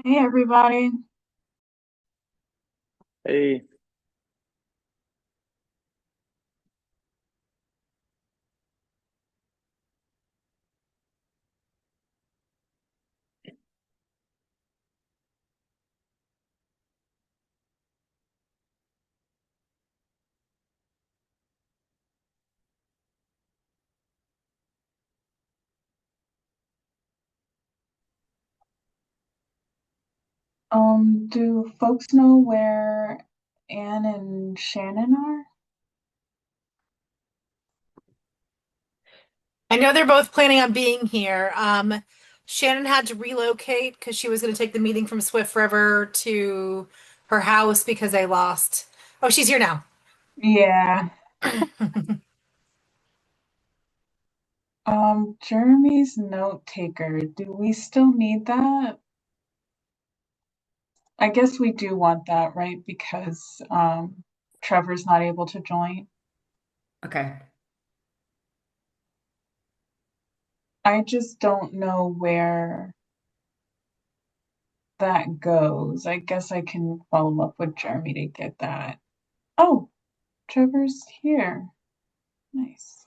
Hey everybody. Hey, Do folks know where Anne and Shannon are? I know they're both planning on being here. Shannon had to relocate because she was going to take the meeting from Swift River to her house because they lost. Oh, she's here now. Yeah. Jeremy's note taker. Do we still need that? I guess we do want that, right? Because Trevor's not able to join. Okay. I just don't know where that goes. I guess I can follow up with Jeremy to get that. Oh, Trevor's here. Nice.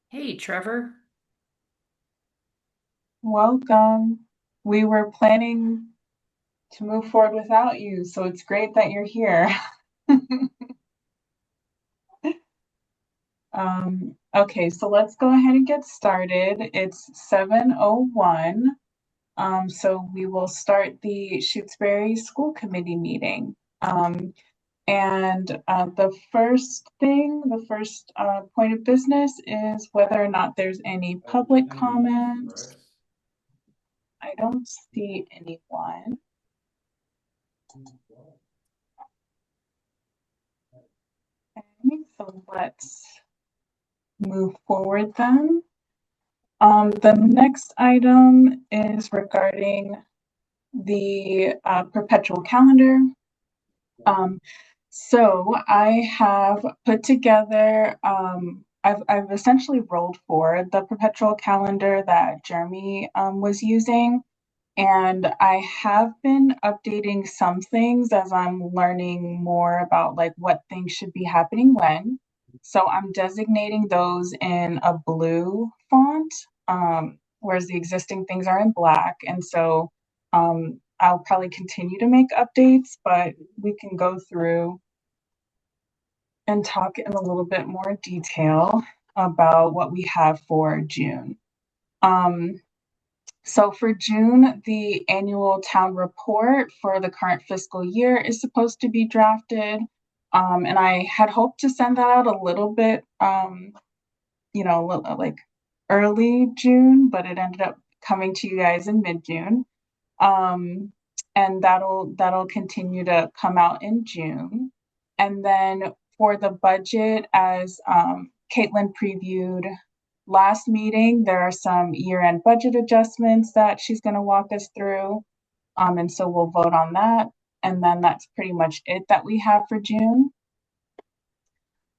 Hey, Trevor. Welcome. We were planning to move forward without you, so it's great that you're here. Okay, so let's go ahead and get started. It's 7:01. So we will start the Shutesbury School Committee meeting. And the first point of business is whether or not there's any public comments. I don't see anyone. Okay, so let's move forward then. The next item is regarding the perpetual calendar. So I have put together, I've essentially rolled forward the perpetual calendar that Jeremy was using. And I have been updating some things as I'm learning more about like what things should be happening when. So I'm designating those in a blue font, whereas the existing things are in black. And so I'll probably continue to make updates, but we can go through and talk in a little bit more detail about what we have for June. Um, so for June, the annual town report for the current fiscal year is supposed to be drafted. And I had hoped to send that out a little bit, like early June, but it ended up coming to you guys in mid-June. Um, and that'll continue to come out in June. And then for the budget, as Caitlin previewed last meeting, there are some year-end budget adjustments that she's going to walk us through. And so we'll vote on that. And then that's pretty much it that we have for June.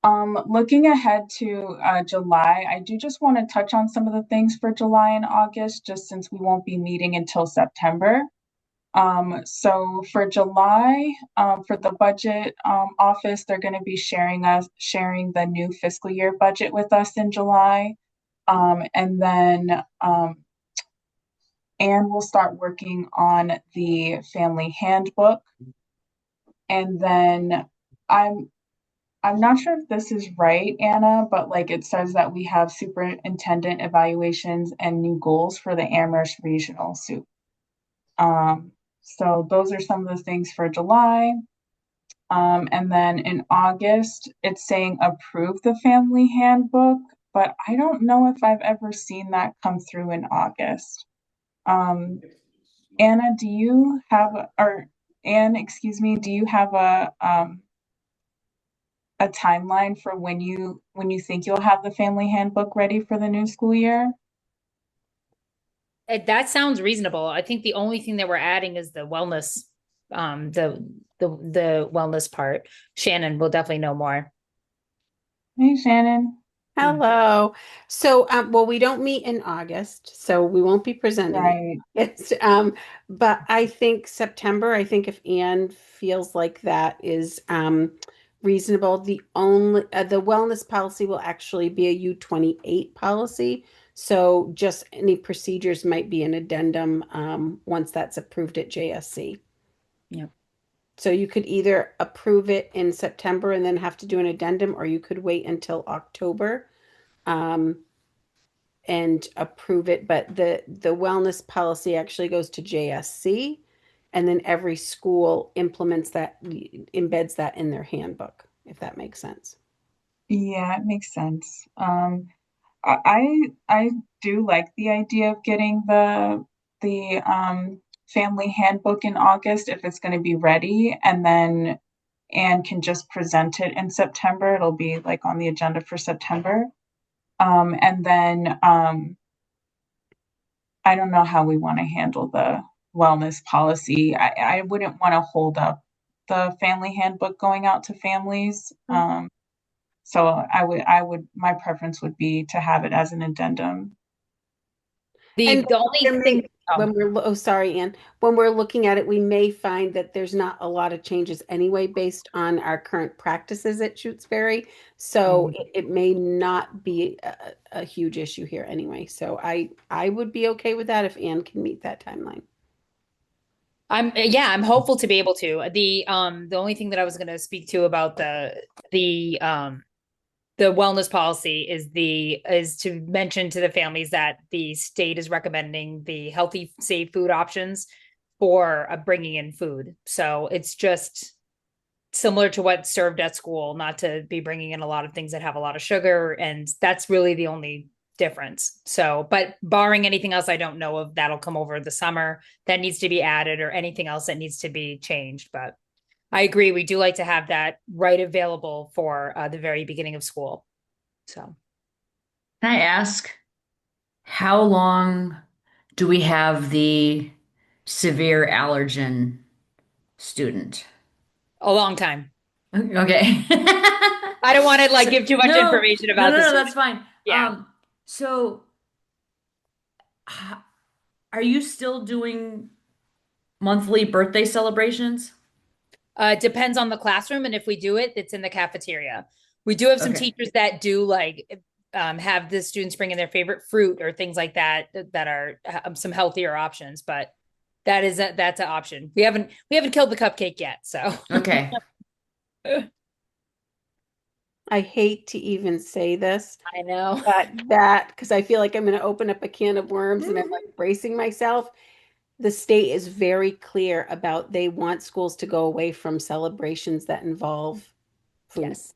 Looking ahead to July, I do just want to touch on some of the things for July and August, just since we won't be meeting until September. So for July, for the budget office, they're going to be sharing the new fiscal year budget with us in July. And then Anne will start working on the family handbook. And then I'm I'm not sure if this is right, Anna, but like it says that we have superintendent evaluations and new goals for the Amherst Regional SUP. So those are some of the things for July. And then in August, it's saying approve the family handbook, but I don't know if I've ever seen that come through in August. Um, Anna, do you have, or Anne, excuse me, do you have a timeline for when you think you'll have the family handbook ready for the new school year? That sounds reasonable. I think the only thing that we're adding is the wellness, the wellness part. Shannon will definitely know more. Hey, Shannon. Hello. So, well, we don't meet in August, so we won't be presenting it. Right. It's, but I think September, I think if Anne feels like that is reasonable, the wellness policy will actually be a U28 policy. So just any procedures might be an addendum once that's approved at JSC. Yep. So you could either approve it in September and then have to do an addendum, or you could wait until October um, and approve it. But the wellness policy actually goes to JSC, and then every school implements that, embeds that in their handbook, if that makes sense. Yeah, it makes sense. I do like the idea of getting the family handbook in August if it's going to be ready, and then Anne can just present it in September. It'll be like on the agenda for September. And then I don't know how we want to handle the wellness policy. I wouldn't want to hold up the family handbook going out to families. So my preference would be to have it as an addendum. And The only thing, when oh, sorry, Ann, when we're looking at it, we may find that there's not a lot of changes anyway based on our current practices at Shutesbury. So Mm. it may not be a huge issue here anyway. So I would be okay with that if Ann can meet that timeline. I'm hopeful to be able to. The only thing that I was going to speak to about the wellness policy is to mention to the families that the state is recommending the healthy, safe food options for bringing in food. So it's just similar to what's served at school, not to be bringing in a lot of things that have a lot of sugar. And that's really the only difference. So, but barring anything else I don't know of that'll come over the summer that needs to be added or anything else that needs to be changed. But I agree. We do like to have that right available for the very beginning of school. So, Can I ask, how long do we have the severe allergen student? a long time. Okay. I don't want to like So, give too much no, information no, about no, this. no, that's fine. Yeah. So h- are you still doing monthly birthday celebrations? Depends on the classroom, and if we do it, it's in the cafeteria. We do have some Okay. teachers that do like have the students bring in their favorite fruit or things like that that are some healthier options, but that's an option. We haven't killed the cupcake yet, so Okay. I hate to even say this, I know. but that, because I feel like I'm going to open up a can of worms and I'm like bracing myself. The state is very clear about they want schools to go away from celebrations that involve food. Yes.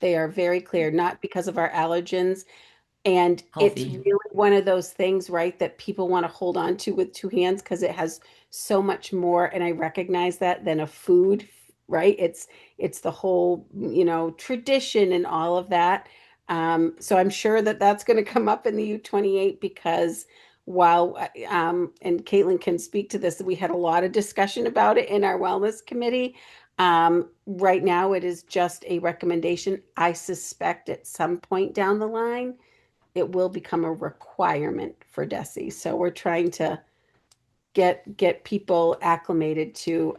They are very clear, not because of our allergens. And it's Healthy. really one of those things, right, that people want to hold on to with two hands because it has so much more, and I recognize that, than a food, right? It's the whole, tradition and all of that. So I'm sure that that's going to come up in the U28 because while, and Caitlin can speak to this, we had a lot of discussion about it in our wellness committee. Right now, it is just a recommendation. I suspect at some point down the line, it will become a requirement for DESE. So we're trying to get people acclimated to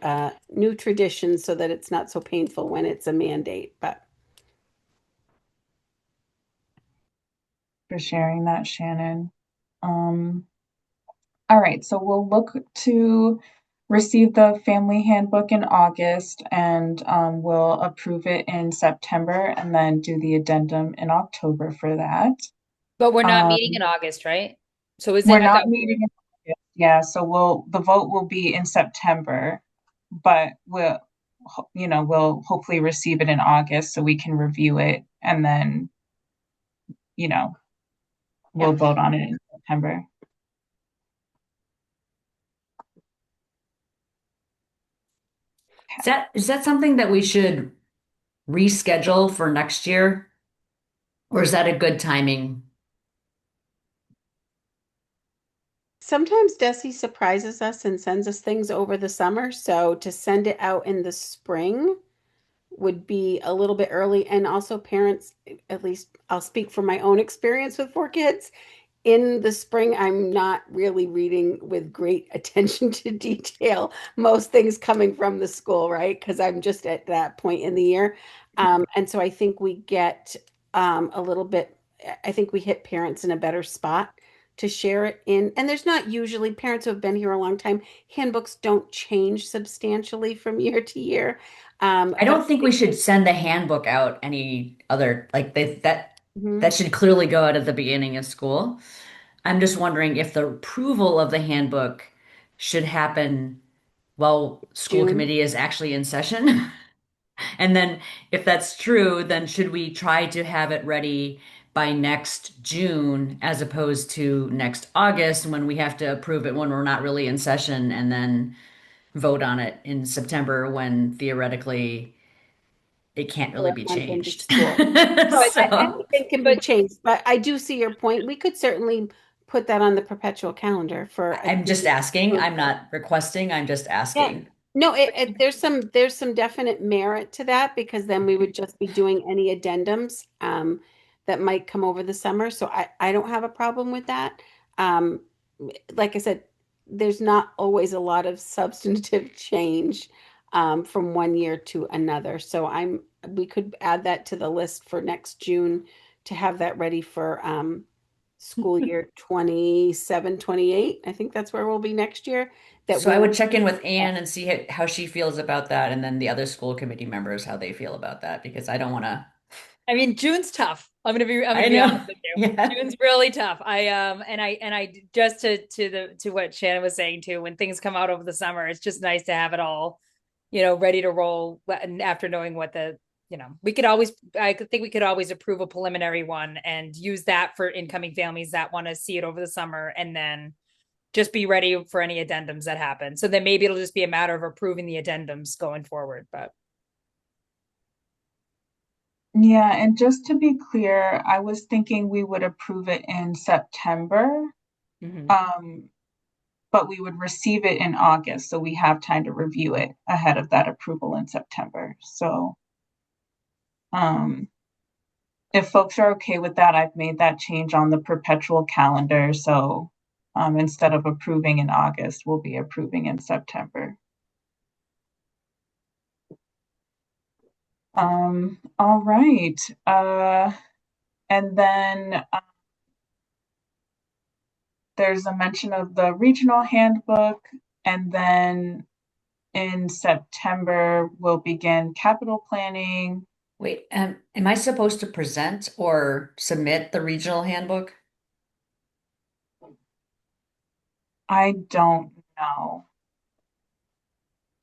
new traditions so that it's not so painful when it's a mandate. But For sharing that, Shannon. All right, so we'll look to receive the family handbook in August, and we'll approve it in September and then do the addendum in October for that. But we're not meeting Um, in August, right? So is we're it, I not thought, meeting in August, yeah, so the vote will be in September, but we'll hopefully receive it in August so we can review it, and then, you know, we'll yeah, vote on it in September. Is that something that we should reschedule for next year? Or is that a good timing? sometimes DESE surprises us and sends us things over the summer. So to send it out in the spring would be a little bit early. And also parents, at least I'll speak from my own experience with 4 kids. In the spring, I'm not really reading with great attention to detail, most things coming from the school, right? Because I'm just at that point in the year. And so I think we get a little bit, I think we hit parents in a better spot to share it in. And there's not usually parents who have been here a long time, handbooks don't change substantially from year to year. I But don't think we should send the handbook out any other like Mhm. that should clearly go out at the beginning of school. I'm just wondering if the approval of the handbook should happen while school June. committee is actually in session. And then if that's true, then should we try to have it ready by next June as opposed to next August when we have to approve it when we're not really in session and then vote on it in September when theoretically it can't really For a be month into changed. school. No, So anything can be But changed, but I do see your point. We could certainly put that on the perpetual calendar for a I'm just June. asking. I'm not requesting. I'm just Yeah. asking. No, there's some definite merit to that because then we would just be doing any addendums that might come over the summer. So I don't have a problem with that. Um, like I said, there's not always a lot of substantive change from one year to another. So we could add that to the list for next June to have that ready for school year 27, 28. I think that's where we'll be next year. That So we I would will. check in with Anne and see how she feels about that, and then the other school committee members how they feel about that because I don't want to. I mean, June's tough. I'm I gonna be know. honest with you. Yeah. June's really tough. I just to what Shannon was saying too, when things come out over the summer, it's just nice to have it all, ready to roll after knowing what I think we could always approve a preliminary one and use that for incoming families that want to see it over the summer and then just be ready for any addendums that happen. So then maybe it'll just be a matter of approving the addendums going forward, but Yeah, and just to be clear, I was thinking we would approve it in September, Mhm. um, but we would receive it in August, so we have time to review it ahead of that approval in September. So, um, if folks are okay with that, I've made that change on the perpetual calendar. So, instead of approving in August, we'll be approving in September. All right. And then there's a mention of the regional handbook, and then in September, we'll begin capital planning. Wait, am I supposed to present or submit the regional handbook? I don't know.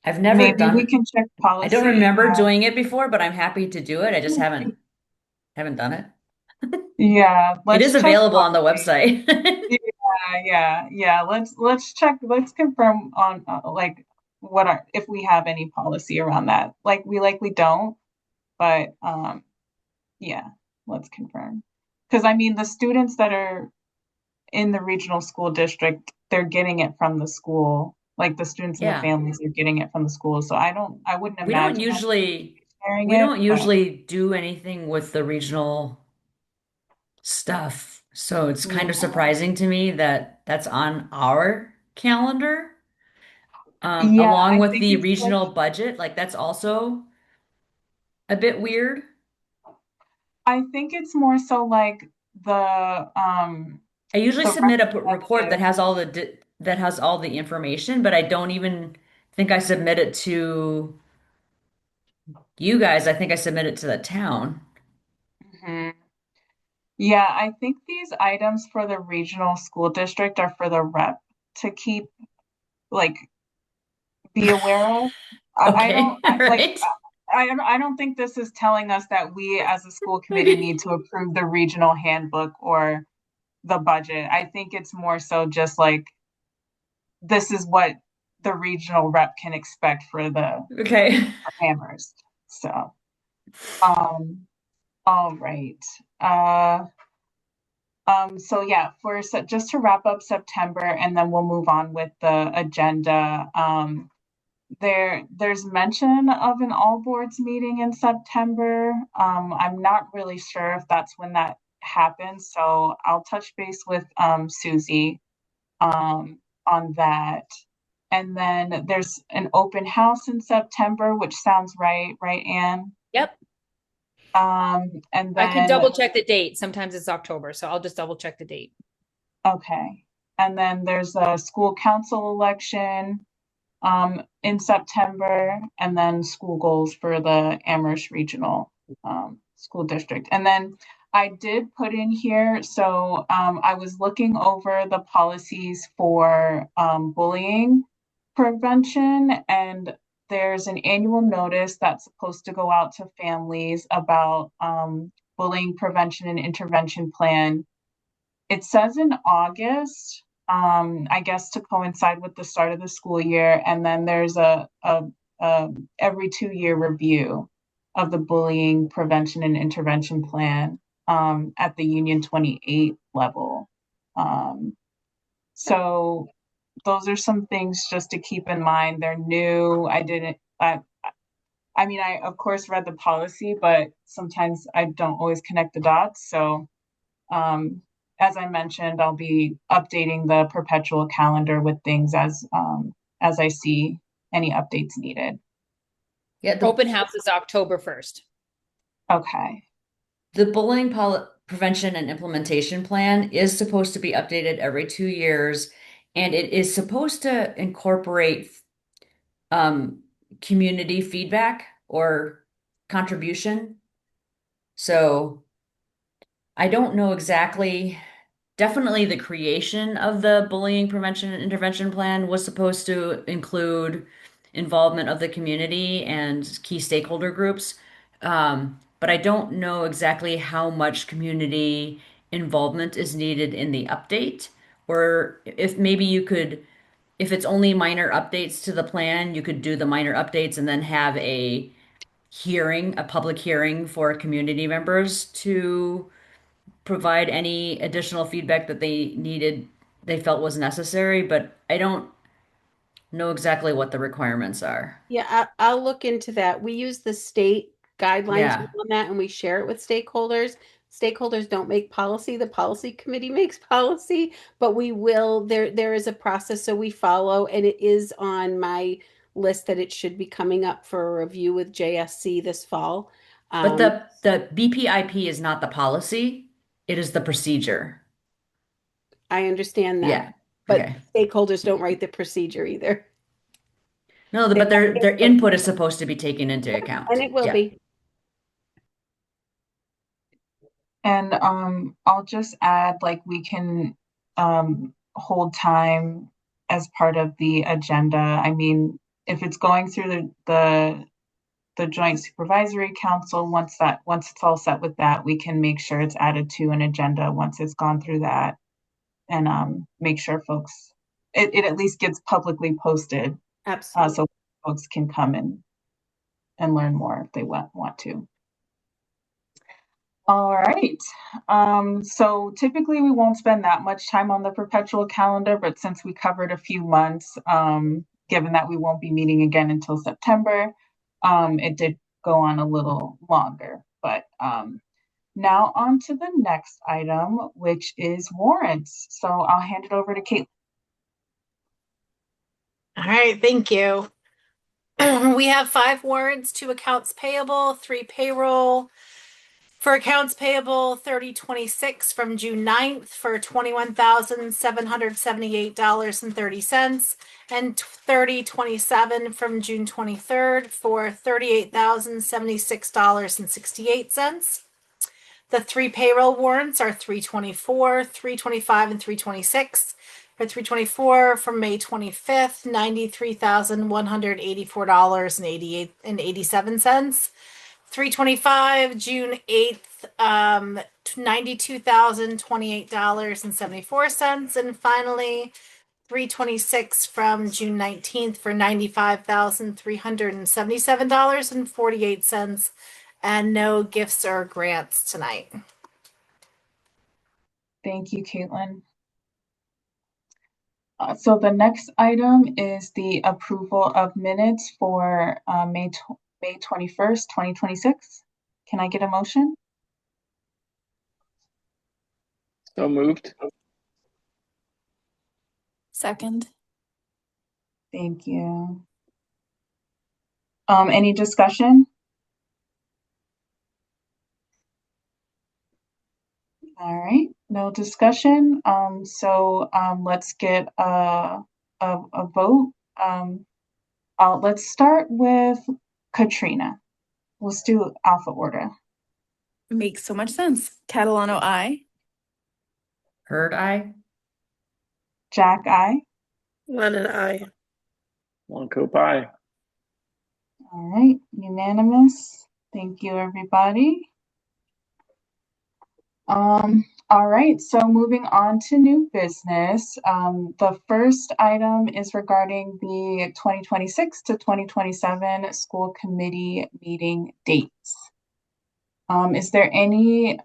I've never Maybe we done, can check I don't policy. remember doing it before, but I'm happy to do it. I just haven't done it. Yeah, It let's is check available on the policy. website. Yeah, yeah. Let's check. Let's confirm on like what are if we have any policy around that. Like we likely don't, but yeah, let's confirm. Because I mean, the students that are in the regional school district, they're getting it from the school. Like the students and the Yeah. families are getting it from the school. So I wouldn't We don't imagine that usually sharing we it, don't but usually do anything with the regional stuff. So it's kind of yeah. surprising to me that that's on our calendar, Yeah, along I with think the it's like regional budget. Like that's also a bit weird. I think it's more so like I usually the submit a report that representative. has that has all the information, but I don't even think I submit it to you guys. I think I submit it to the town. Mhm. Yeah, I think these items for the regional school district are for the rep to keep like be aware of. I don't Okay, all like right. I don't think this is telling us that we as a school committee Okay. need to approve the regional handbook or the budget. I think it's more so just like this is what the regional rep can expect for the Okay. Amherst. So, um, all right. Uh, so yeah, just to wrap up September, and then we'll move on with the agenda. there's mention of an all boards meeting in September. I'm not really sure if that's when that happens, so I'll touch base with Susie on that. And then there's an open house in September, which sounds right, Anne? Yep. And I can then, double check the date. Sometimes it's October, so I'll just double check the date. okay. And then there's a school council election in September, and then school goals for the Amherst Regional School District. And then I did put in here, so I was looking over the policies for bullying prevention, and there's an annual notice that's supposed to go out to families about bullying prevention and intervention plan. It says in August, I guess to coincide with the start of the school year, and then there's a every 2-year review of the bullying prevention and intervention plan at the Union 28 level. So those are some things just to keep in mind. They're new. I mean, I of course read the policy, but sometimes I don't always connect the dots. So as I mentioned, I'll be updating the perpetual calendar with things as I see any updates needed. Yeah, Open house is October 1st. Okay. the bullying prevention and implementation plan is supposed to be updated every 2 years, and it is supposed to incorporate um, community feedback or contribution. So I don't know exactly. Definitely the creation of the bullying prevention and intervention plan was supposed to include involvement of the community and key stakeholder groups. But I don't know exactly how much community involvement is needed in the update, or if maybe you could, if it's only minor updates to the plan, you could do the minor updates and then have a hearing, a public hearing for community members to provide any additional feedback that they felt was necessary, but I don't know exactly what the requirements are. Yeah, I'll look into that. We use the state guidelines Yeah. on that and we share it with stakeholders. Stakeholders don't make policy, the policy committee makes policy, but we will, there is a process so we follow, and it is on my list that it should be coming up for a review with JSC this fall. But Um, the BPIP is not the policy, it is the procedure. I understand that, Yeah. but Okay. stakeholders don't write the procedure either. No, They but have their input, input is supposed to be taken into and account. it will Yeah. be. And I'll just add, like, we can hold time as part of the agenda. I mean, if it's going through the joint supervisory council, once it's all set with that, we can make sure it's added to an agenda once it's gone through that, and make sure it at least gets publicly posted, Absolutely. so folks can come and learn more if they want to. All right. So typically we won't spend that much time on the perpetual calendar, but since we covered a few months, given that we won't be meeting again until September, it did go on a little longer. But now on to the next item, which is warrants. So I'll hand it over to Kate. All right, thank you. We have 5 warrants, 2 accounts payable, 3 payroll. For accounts payable, 3026 from June 9th for $21,778.30, and 3027 from June 23rd for $38,076.68. The 3 payroll warrants are 324, 325, and 326. For 324 from May 25th, $93,184.87. 325 June 8th, $92,028.74. And finally, 326 from June 19th for $95,377.48. And no gifts or grants tonight. Thank you, Caitlin. So the next item is the approval of minutes for May 21st, 2026. Can I get a motion? So moved. Second. Thank you. Any discussion? All right, no discussion. Let's get a vote. Let's start with Katrina. Let's do alpha order. Makes so much sense. Catalano, I. Heard I? Jack, I. Lennon, I. One coop aye. All right, unanimous. Thank you, everybody. All right, so moving on to new business. The first item is regarding the 2026 to 2027 school committee meeting dates. Is there any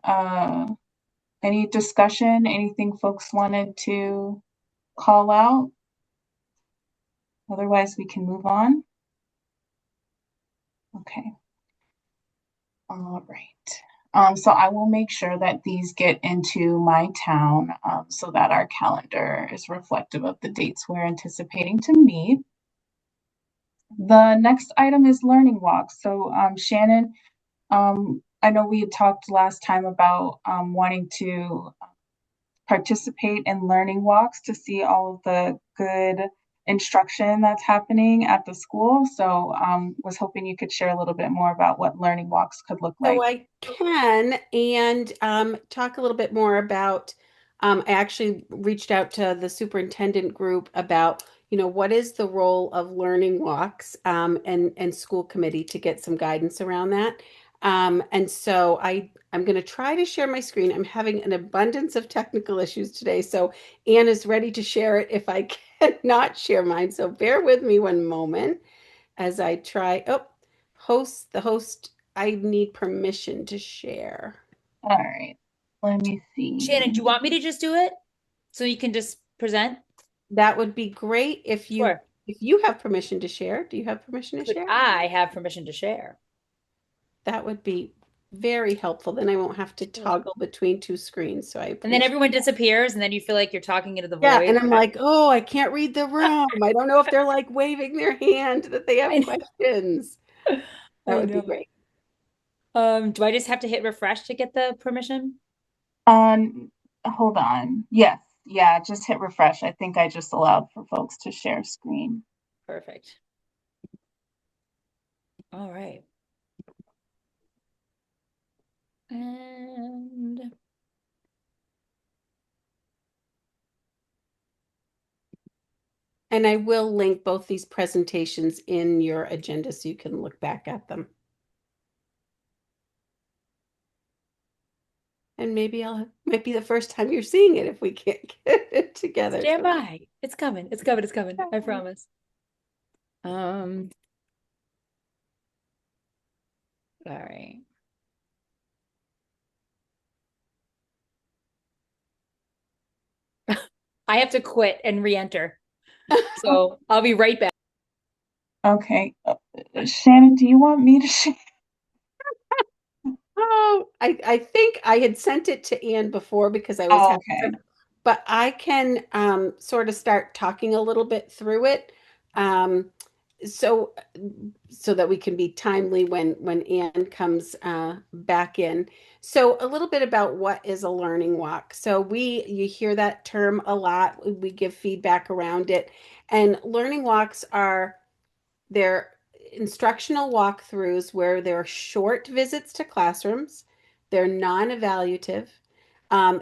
discussion, anything folks wanted to call out? Otherwise, we can move on. Okay. All right. So I will make sure that these get into my town so that our calendar is reflective of the dates we're anticipating to meet. The next item is learning walks. So Shannon, I know we had talked last time about wanting to participate in learning walks to see all of the good instruction that's happening at the school. So was hoping you could share a little bit more about what learning walks could look like. So I can, and talk a little bit more about, I actually reached out to the superintendent group about, what is the role of learning walks and school committee to get some guidance around that. And so I'm going to try to share my screen. I'm having an abundance of technical issues today, so Anne is ready to share it if I cannot share mine. So bear with me one moment as I try. Oh, the host, I need permission to share. All right, let me see. Shannon, do you want me to just do it so you can just present? That would be great if you Sure. if you have permission to share. Do you have permission to Could share? I have permission to share? That would be very helpful. Then I won't have to Sure. toggle between two screens. So I And then appreciate everyone disappears, and then you feel like you're talking into the Yeah, void. and I'm like, oh, I can't read the room. I don't know if they're like waving their hand that they have I know. questions. That I would be know. great. Do I just have to hit refresh to get the permission? Hold on. Yes, yeah, just hit refresh. I think I just allowed for folks to share screen. Perfect. All right. And And I will link both these presentations in your agenda so you can look back at them. And maybe might be the first time you're seeing it if we can't get it together. stand by. It's coming. It's coming. It's coming. I promise. All right. I have to quit and re-enter. So I'll be right back. Okay. Shannon, do you want me to share? Oh, I think I had sent it to Anne before because I was Oh, having okay. some, but I can sort of start talking a little bit through it. So that we can be timely when Anne comes back in. So a little bit about what is a learning walk. So you hear that term a lot. We give feedback around it, and learning walks they're instructional walkthroughs where there are short visits to classrooms. They're non-evaluative.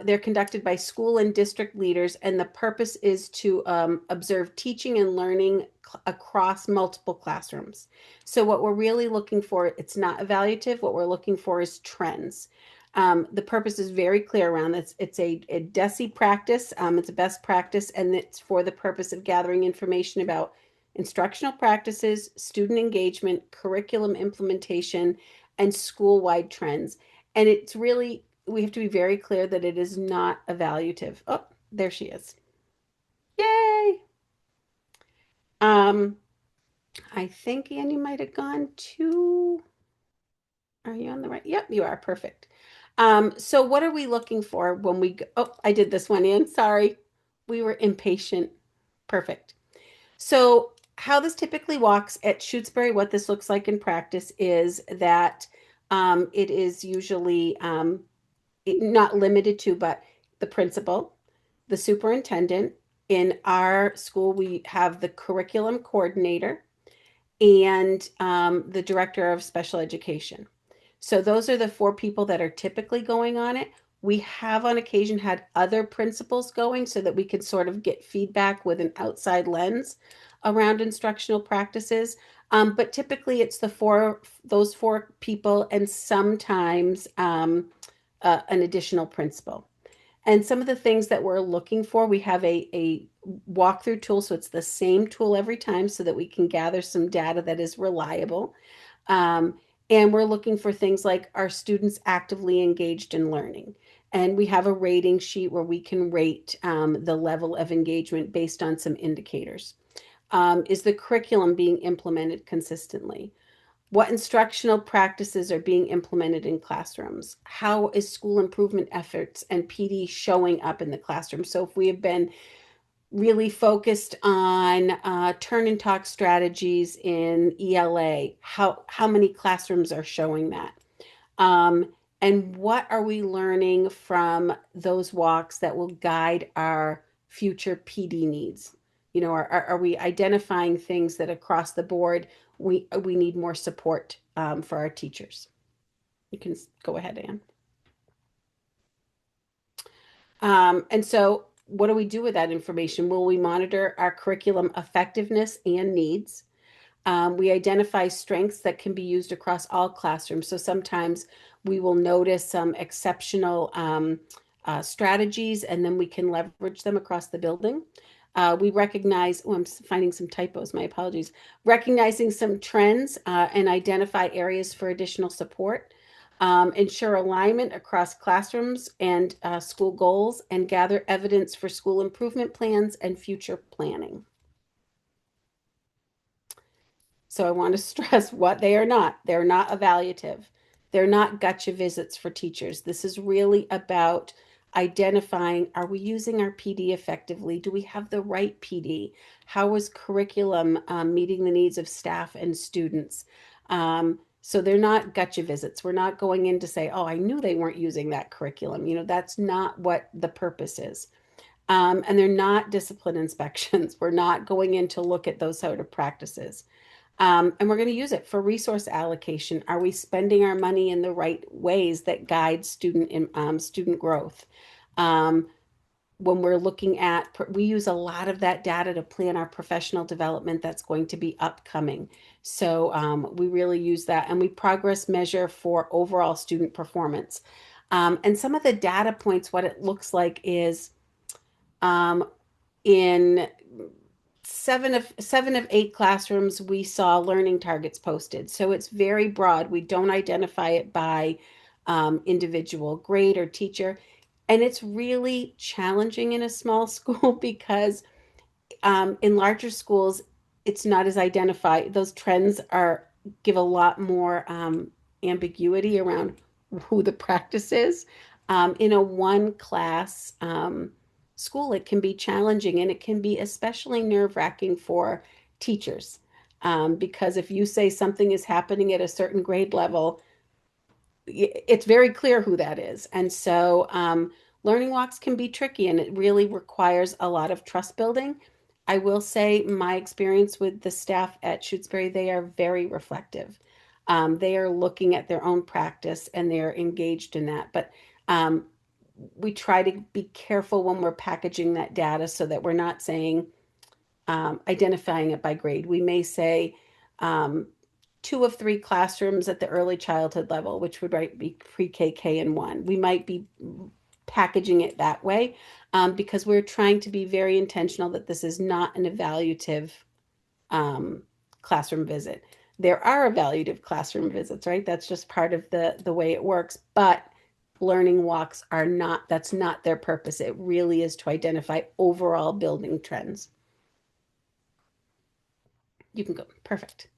They're conducted by school and district leaders, and the purpose is to observe teaching and learning across multiple classrooms. So what we're really looking for, it's not evaluative. What we're looking for is trends. The purpose is very clear around this. It's a DESE practice. It's a best practice, and it's for the purpose of gathering information about instructional practices, student engagement, curriculum implementation, and school-wide trends. And it's really, we have to be very clear that it is not evaluative. Oh, there she is. Yay. Um, I think Annie might have gone to, are you on the right? Yep, you are. Perfect. So what are we looking for when we go? Oh, I did this one in. Sorry. We were impatient. Perfect. So how this typically walks at Shutesbury, what this looks like in practice is that it is usually not limited to, but the principal, the superintendent. In our school, we have the curriculum coordinator and the director of special education. So those are the four people that are typically going on it. We have on occasion had other principals going so that we could sort of get feedback with an outside lens around instructional practices. But typically it's those four people and sometimes an additional principal. And some of the things that we're looking for, we have a walkthrough tool. So it's the same tool every time so that we can gather some data that is reliable. Um, and we're looking for things like are students actively engaged in learning? And we have a rating sheet where we can rate the level of engagement based on some indicators. Is the curriculum being implemented consistently? What instructional practices are being implemented in classrooms? How is school improvement efforts and PD showing up in the classroom? So if we have been really focused on turn and talk strategies in ELA, how many classrooms are showing that? Um, and what are we learning from those walks that will guide our future PD needs? You know, are we identifying things that across the board we need more support for our teachers? You can go ahead, Anne. And so what do we do with that information? Will we monitor our curriculum effectiveness and needs? We identify strengths that can be used across all classrooms. So sometimes we will notice some exceptional strategies and then we can leverage them across the building. We recognize, oh, I'm finding some typos, my apologies, recognizing some trends and identify areas for additional support. Ensure alignment across classrooms and school goals and gather evidence for school improvement plans and future planning. So I want to stress what they are not. They're not evaluative. They're not gotcha visits for teachers. This is really about identifying, are we using our PD effectively? Do we have the right PD? How is curriculum meeting the needs of staff and students? So they're not gotcha visits. We're not going in to say, oh, I knew they weren't using that curriculum. You know, that's not what the purpose is. And they're not discipline inspections. We're not going in to look at those sort of practices. And we're going to use it for resource allocation. Are we spending our money in the right ways that guide student growth? When we're looking at, we use a lot of that data to plan our professional development that's going to be upcoming. So we really use that, and we progress measure for overall student performance. And some of the data points, what it looks like is in seven of eight classrooms, we saw learning targets posted. So it's very broad. We don't identify it by individual grade or teacher. And it's really challenging in a small school because in larger schools, it's not as identified. Those trends give a lot more ambiguity around who the practice is. In a one class school, it can be challenging and it can be especially nerve-wracking for teachers. Because if you say something is happening at a certain grade level, it's very clear who that is. And so learning walks can be tricky and it really requires a lot of trust building. I will say my experience with the staff at Shutesbury, they are very reflective. They are looking at their own practice and they're engaged in that. But we try to be careful when we're packaging that data so that we're not saying, identifying it by grade. We may say, 2 of 3 classrooms at the early childhood level, which would be pre-K, K, and 1. We might be packaging it that way because we're trying to be very intentional that this is not an evaluative classroom visit. There are evaluative classroom visits, right? That's just part of the way it works. But learning walks are not, that's not their purpose. It really is to identify overall building trends. You can go. Perfect.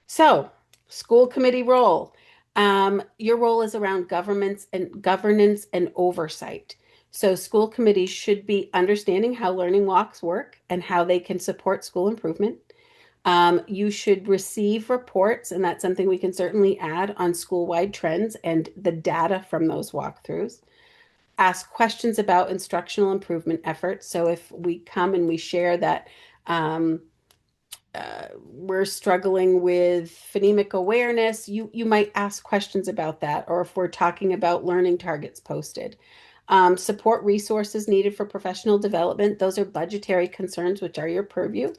So, school committee role. Your role is around governance and oversight. So, school committees should be understanding how learning walks work and how they can support school improvement. You should receive reports, and that's something we can certainly add on school-wide trends and the data from those walkthroughs. Ask questions about instructional improvement efforts. So if we come and we share that we're struggling with phonemic awareness, you might ask questions about that, or if we're talking about learning targets posted. Support resources needed for professional development. Those are budgetary concerns, which are your purview.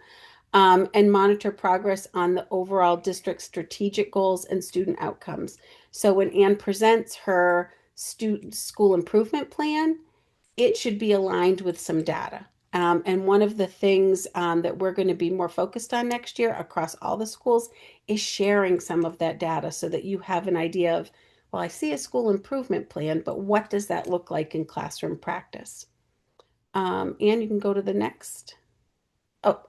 And monitor progress on the overall district strategic goals and student outcomes. So when Anne presents her student school improvement plan, it should be aligned with some data. And one of the things that we're going to be more focused on next year across all the schools is sharing some of that data so that you have an idea of, well, I see a school improvement plan, but what does that look like in classroom practice? And you can go to the next. Oh,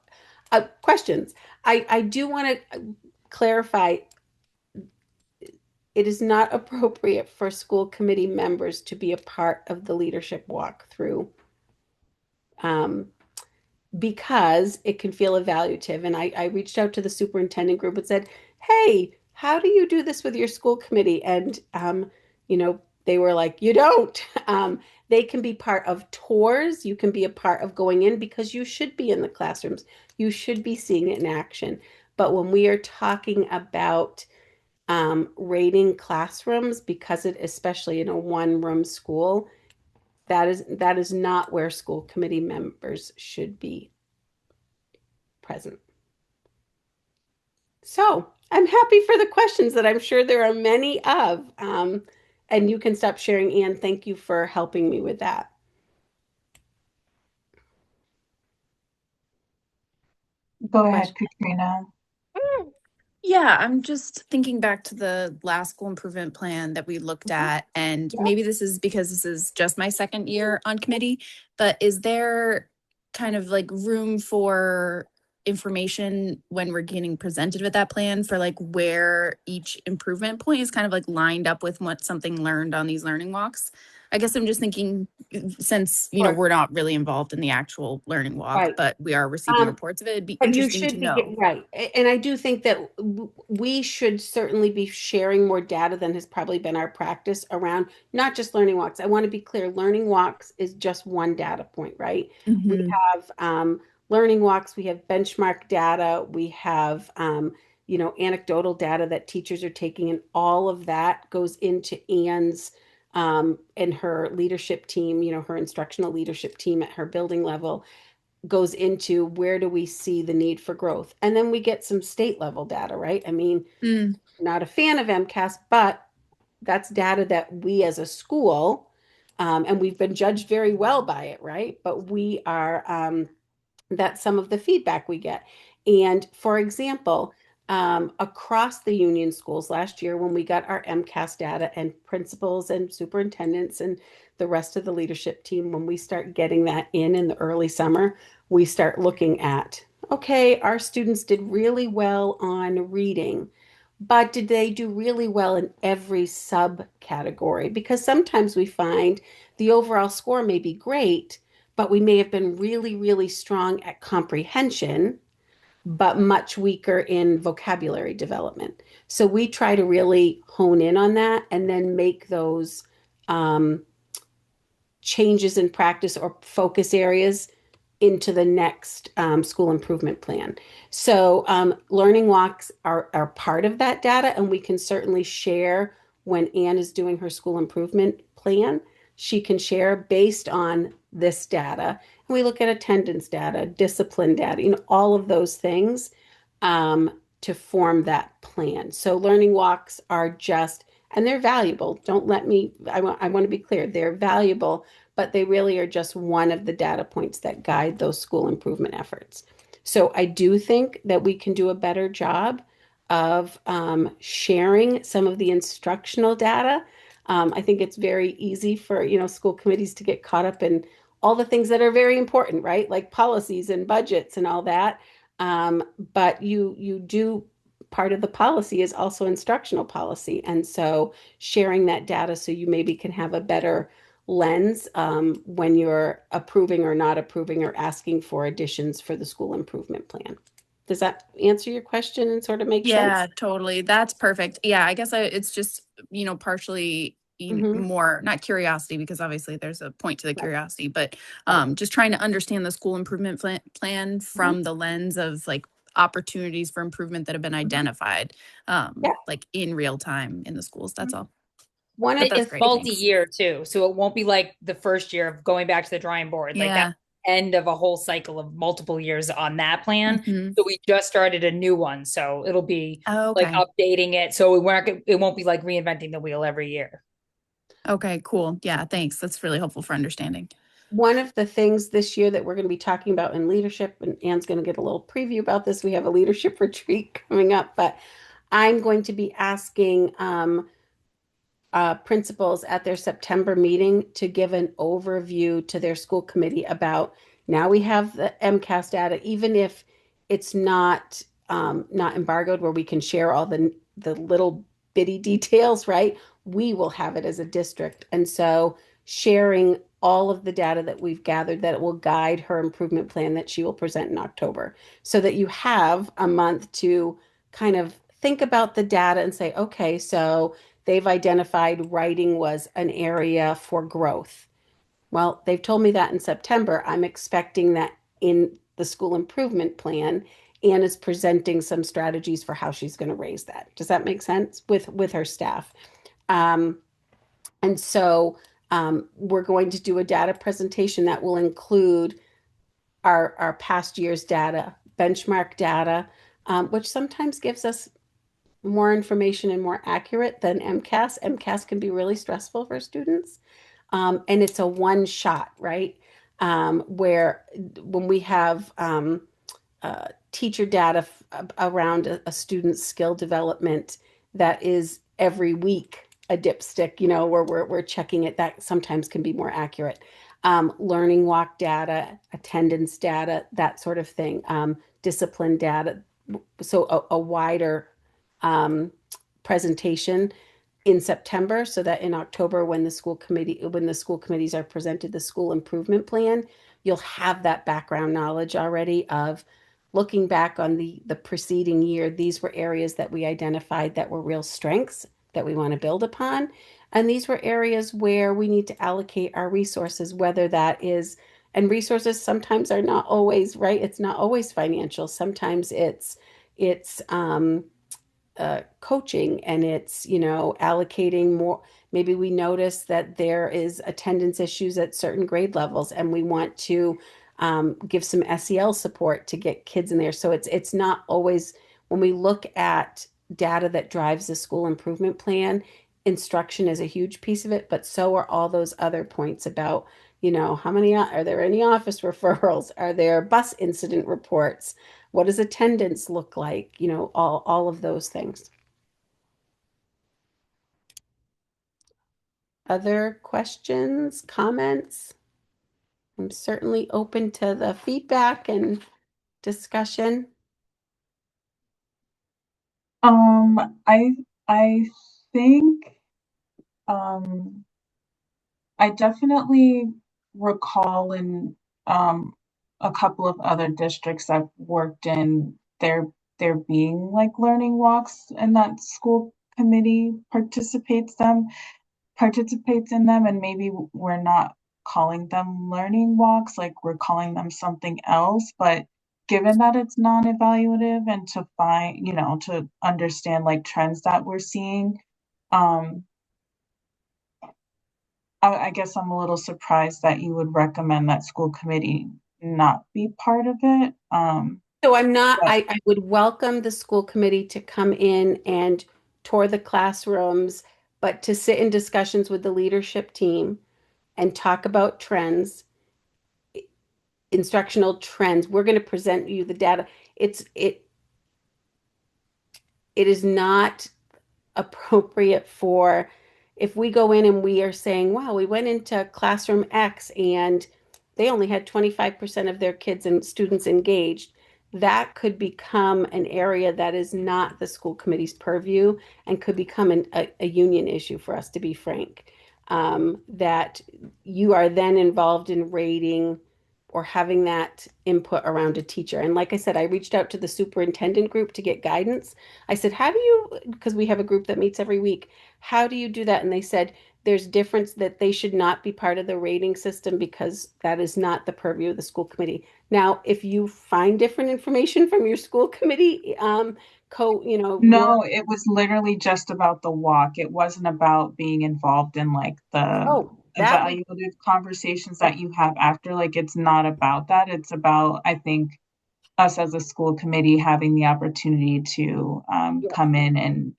questions. I do want to clarify, it is not appropriate for school committee members to be a part of the leadership walkthrough because it can feel evaluative. And I reached out to the superintendent group and said, hey, how do you do this with your school committee? And, they were like, you don't. They can be part of tours. You can be a part of going in because you should be in the classrooms. You should be seeing it in action. But when we are talking about rating classrooms, because it, especially in a one-room school, that is not where school committee members should be present. So I'm happy for the questions that I'm sure there are many of. And you can stop sharing, Anne. Thank you for helping me with that. Go ahead, Katrina. Yeah, I'm just thinking back to the last school improvement plan that we looked at, and Yeah. maybe this is because this is just my second year on committee, but is there kind of like room for information when we're getting presented with that plan for like where each improvement point is kind of like lined up with what something learned on these learning walks? I guess I'm just thinking since, Sure. we're not really involved in the actual learning walk, Right. but we are receiving reports of it. It'd be But you interesting to should be know. right. And I do think that we should certainly be sharing more data than has probably been our practice around not just learning walks. I want to be clear, learning walks is just one data point, right? We Mhm. have learning walks, we have benchmark data, we have anecdotal data that teachers are taking, and all of that goes into Anne's and her leadership team, her instructional leadership team at her building level goes into where do we see the need for growth. And then we get some state level data, right? I mean, Mm. not a fan of MCAS, but that's data that we as a school, and we've been judged very well by it, right? But we are, that's some of the feedback we get. And for example, across the union schools last year, when we got our MCAS data and principals and superintendents and the rest of the leadership team, when we start getting that in the early summer, we start looking at, okay, our students did really well on reading, but did they do really well in every subcategory? Because sometimes we find the overall score may be great, but we may have been really, really strong at comprehension, but much weaker in vocabulary development. So we try to really hone in on that and then make those changes in practice or focus areas into the next school improvement plan. So learning walks are part of that data, and we can certainly share when Anne is doing her school improvement plan. She can share based on this data. And we look at attendance data, discipline data, all of those things to form that plan. So learning walks are just, and they're valuable. Don't let me, I want to be clear, they're valuable, but they really are just one of the data points that guide those school improvement efforts. So I do think that we can do a better job of sharing some of the instructional data. I think it's very easy for, school committees to get caught up in all the things that are very important, right? Like policies and budgets and all that. But you do part of the policy is also instructional policy. And so sharing that data so you maybe can have a better lens when you're approving or not approving or asking for additions for the school improvement plan. Does that answer your question and sort of make Yeah, sense? totally. That's perfect. Yeah, I guess it's just, partially Mhm. more, not curiosity, because obviously there's a point to the Right. curiosity, but Right. just trying to understand the school improvement plan Mhm. from the lens of like opportunities for improvement that have been Mhm. identified, Yeah. like in real time in the schools. That's all. One But of that's the It's great. Thanks. multi-year too, so it won't be like the first year of going back to the drawing board. Like that Yeah. end of a whole cycle of multiple years on that plan. Hmm. So we just started a new one, so it'll be Oh, like okay. updating it. So it won't be like reinventing the wheel every year. Okay, cool. Yeah, thanks. That's really helpful for understanding. One of the things this year that we're going to be talking about in leadership, and Anne's going to get a little preview about this. We have a leadership retreat coming up, but I'm going to be asking principals at their September meeting to give an overview to their school committee about now we have the MCAS data, even if it's not embargoed, where we can share all the little bitty details, right? We will have it as a district, and so sharing all of the data that we've gathered that it will guide her improvement plan that she will present in October, so that you have a month to kind of think about the data and say, okay, so they've identified writing was an area for growth. Well, they've told me that in September. I'm expecting that in the school improvement plan, Anne is presenting some strategies for how she's going to raise that. Does that make sense with her staff? Um, and so we're going to do a data presentation that will include our past year's data, benchmark data, which sometimes gives us more information and more accurate than MCAS. MCAS can be really stressful for students. And it's a one shot, right? Where when we have teacher data around a student's skill development that is every week a dipstick, where we're checking it, that sometimes can be more accurate. Learning walk data, attendance data, that sort of thing, discipline data. So a wider um, presentation in September, so that in October, when the school committees are presented the school improvement plan, you'll have that background knowledge already of looking back on the preceding year. These were areas that we identified that were real strengths that we want to build upon. And these were areas where we need to allocate our resources, whether that is, and resources sometimes are not always, right? It's not always financial. Sometimes it's coaching, and it's allocating more. Maybe we notice that there is attendance issues at certain grade levels and we want to give some SEL support to get kids in there. So it's not always, when we look at data that drives the school improvement plan, instruction is a huge piece of it, but so are all those other points about how many are there, any office referrals, are there bus incident reports, what does attendance look like? All of those things. Other questions, comments? I'm certainly open to the feedback and discussion. I think um I definitely recall in um a couple of other districts I've worked in, there being like learning walks, and that school committee participates in them, and maybe we're not calling them learning walks, like we're calling them something else. But given that it's non-evaluative, and to find, to understand like trends that we're seeing, um, I guess I'm a little surprised that you would recommend that school committee not be part of it. So I'm not, But I would welcome the school committee to come in and tour the classrooms, but to sit in discussions with the leadership team and talk about trends, instructional trends. We're going to present you the data. It is not appropriate for if we go in and we are saying, wow, we went into classroom X and they only had 25% of their kids and students engaged, that could become an area that is not the school committee's purview and could become a union issue for us, to be frank. That you are then involved in rating or having that input around a teacher. And like I said, I reached out to the superintendent group to get guidance. I said, how do you, because we have a group that meets every week, how do you do that? And they said, there's difference that they should not be part of the rating system because that is not the purview of the school committee. Now, if you find different information from your school committee, your, No, it was literally just about the walk. It wasn't about being involved in like the oh, that would, evaluative conversations that you have after. Like, it's not about that. It's about, I think, us as a school committee having the opportunity to yeah. come in and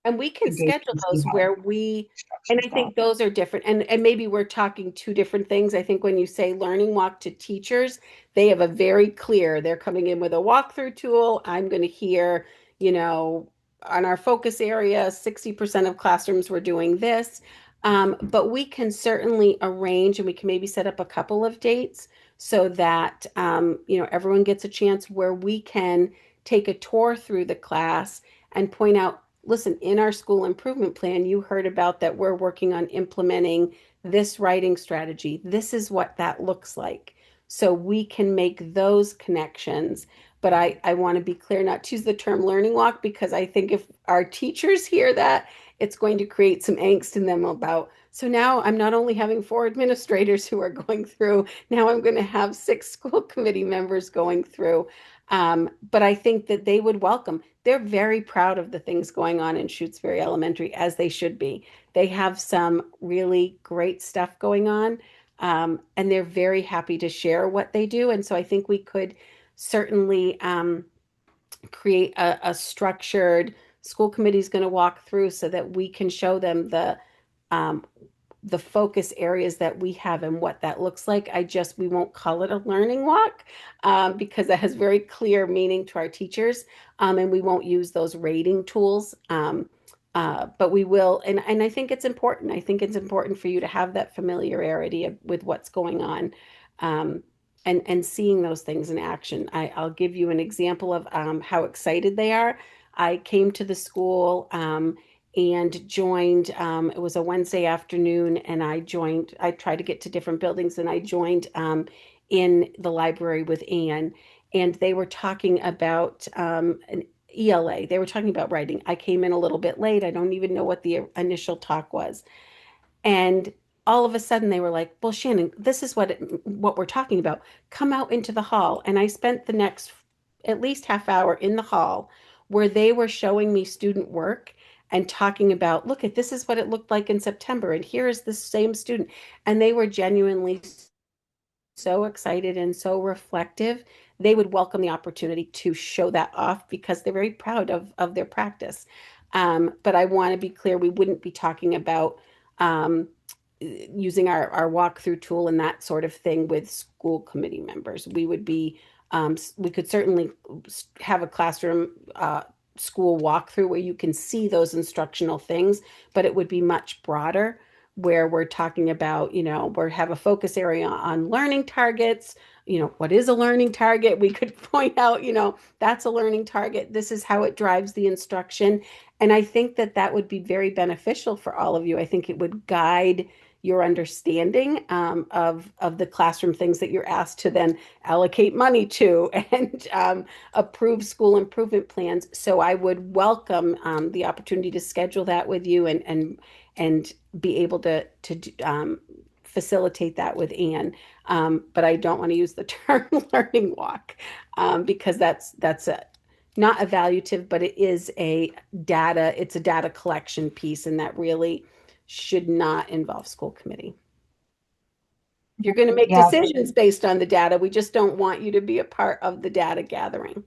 And we can engage schedule and see those how where we, and structures I that. think those are different. And maybe we're talking two different things. I think when you say learning walk to teachers, they have a very clear, they're coming in with a walkthrough tool. I'm going to hear, you know, on our focus area, 60% of classrooms were doing this. But we can certainly arrange and we can maybe set up a couple of dates so that, everyone gets a chance where we can take a tour through the class and point out, listen, in our school improvement plan, you heard about that we're working on implementing this writing strategy. This is what that looks like. So we can make those connections. But I want to be clear not to use the term learning walk because I think if our teachers hear that, it's going to create some angst in them about, so now I'm not only having 4 administrators who are going through, now I'm going to have 6 school committee members going through. But I think that they would welcome. They're very proud of the things going on in Shutesbury Elementary, as they should be. They have some really great stuff going on, and they're very happy to share what they do. And so I think we could certainly create a structured school committee is going to walk through so that we can show them um, the focus areas that we have and what that looks like. We won't call it a learning walk because that has very clear meaning to our teachers. And we won't use those rating tools. But we will, and I think it's important. I think it's important for you to have that familiarity with what's going on. Um, and seeing those things in action. I'll give you an example of how excited they are. I came to the school and joined. It was a Wednesday afternoon, and I tried to get to different buildings, and I joined in the library with Anne, and they were talking about an ELA. They were talking about writing. I came in a little bit late. I don't even know what the initial talk was. And all of a sudden they were like, well, Shannon, this is what we're talking about. Come out into the hall. And I spent the next at least half hour in the hall where they were showing me student work and talking about, look at this is what it looked like in September. And here is the same student. And they were genuinely so excited and so reflective. They would welcome the opportunity to show that off because they're very proud of their practice. But I want to be clear, we wouldn't be talking about using our walkthrough tool and that sort of thing with school committee members. We could certainly have a classroom school walkthrough where you can see those instructional things, but it would be much broader where we're talking about, we have a focus area on learning targets. What is a learning target? We could point out, that's a learning target. This is how it drives the instruction. And I think that that would be very beneficial for all of you. I think it would guide your understanding of the classroom things that you're asked to then allocate money to and approve school improvement plans. So I would welcome the opportunity to schedule that with you and be able to facilitate that with Anne. But I don't want to use the term learning walk because that's not evaluative, but it's a data collection piece, and that really should not involve school committee. You're going to make Yeah, decisions based on the data. We just don't want you to be a part of the data gathering.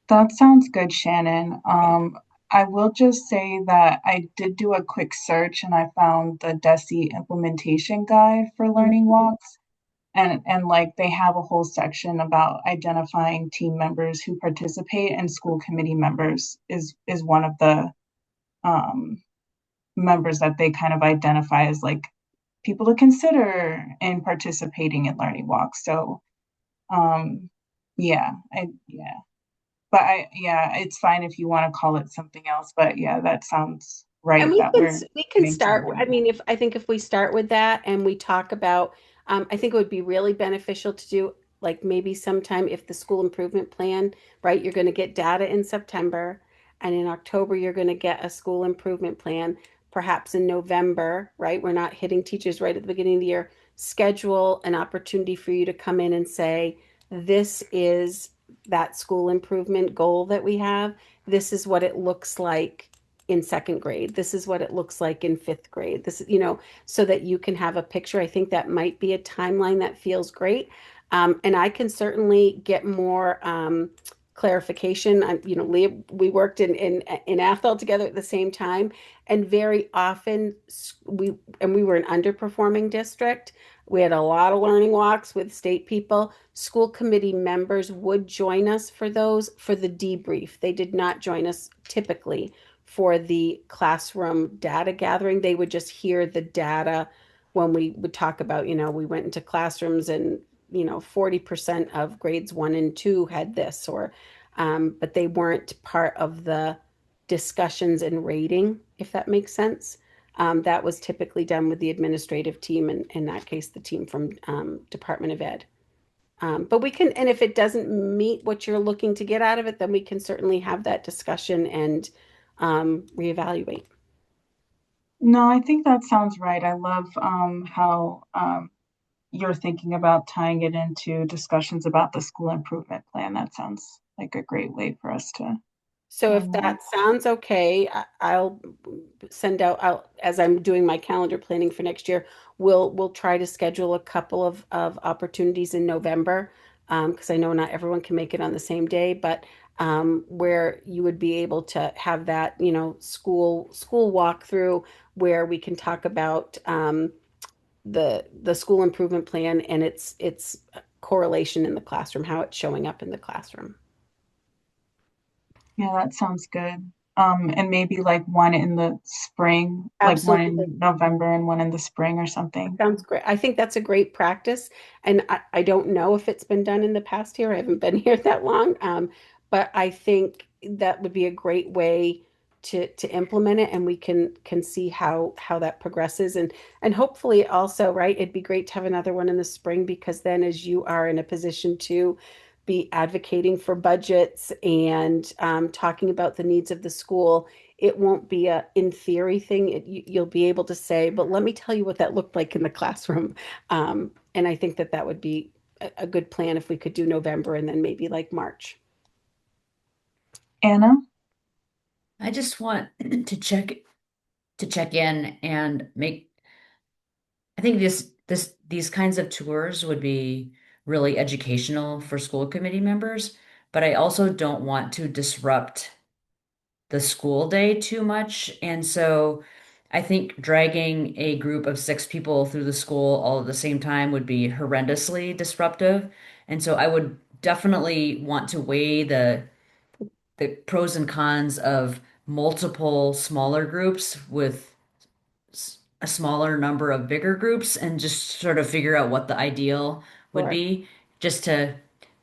that sounds good, Shannon. Okay. I will just say that I did do a quick search and I found the DESE implementation guide for learning walks. And like they have a whole section about identifying team members who participate, and school committee members is one of the um members that they kind of identify as like people to consider in participating in learning walks. So yeah, yeah. But yeah, it's fine if you want to call it something else. But yeah, that sounds And right that we're we can getting start. together. I mean, if I think if we start with that and we talk about, I think it would be really beneficial to do like maybe sometime if the school improvement plan, right? You're going to get data in September, and in October you're going to get a school improvement plan. Perhaps in November, right? We're not hitting teachers right at the beginning of the year. Schedule an opportunity for you to come in and say, this is that school improvement goal that we have. This is what it looks like in second grade. This is what it looks like in fifth grade. This, so that you can have a picture. I think that might be a timeline that feels great. And I can certainly get more clarification. Leah, we worked in Athol together at the same time, and very often we were an underperforming district. We had a lot of learning walks with state people. School committee members would join us for those for the debrief. They did not join us typically for the classroom data gathering. They would just hear the data when we would talk about, we went into classrooms and, 40% of grades 1 and 2 had this, but they weren't part of the discussions and rating, if that makes sense. That was typically done with the administrative team, and in that case, the team from Department of Ed. But we can, and if it doesn't meet what you're looking to get out of it, then we can certainly have that discussion and reevaluate. No, I think that sounds right. I love how you're thinking about tying it into discussions about the school improvement plan. That sounds like a great way for us to So if learn more. that sounds okay, I'll send out, as I'm doing my calendar planning for next year, we'll try to schedule a couple of opportunities in November, because I know not everyone can make it on the same day, but where you would be able to have that, school walkthrough where we can talk about the school improvement plan and its correlation in the classroom, how it's showing up in the classroom. Yeah, that sounds good. And maybe like one in the spring, like one Absolutely. in November and one in the spring or something. Sounds great. I think that's a great practice. And I don't know if it's been done in the past here. I haven't been here that long. But I think that would be a great way to implement it, and we can see how that progresses. And hopefully also, right, it'd be great to have another one in the spring, because then as you are in a position to be advocating for budgets and talking about the needs of the school, it won't be a in theory thing. You'll be able to say, but let me tell you what that looked like in the classroom. And I think that would be a good plan if we could do November and then maybe like March. Anna? I just want to check in and make I think these kinds of tours would be really educational for school committee members, but I also don't want to disrupt the school day too much. And so I think dragging a group of 6 people through the school all at the same time would be horrendously disruptive. And so I would definitely want to weigh the pros and cons of multiple smaller groups with a smaller number of bigger groups and just sort of figure out what the ideal would Sure. be just to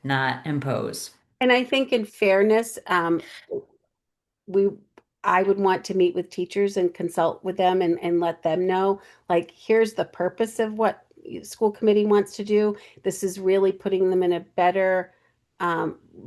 not impose. And I think in fairness, we I would want to meet with teachers and consult with them and let them know, like, here's the purpose of what school committee wants to do. This is really putting them in a better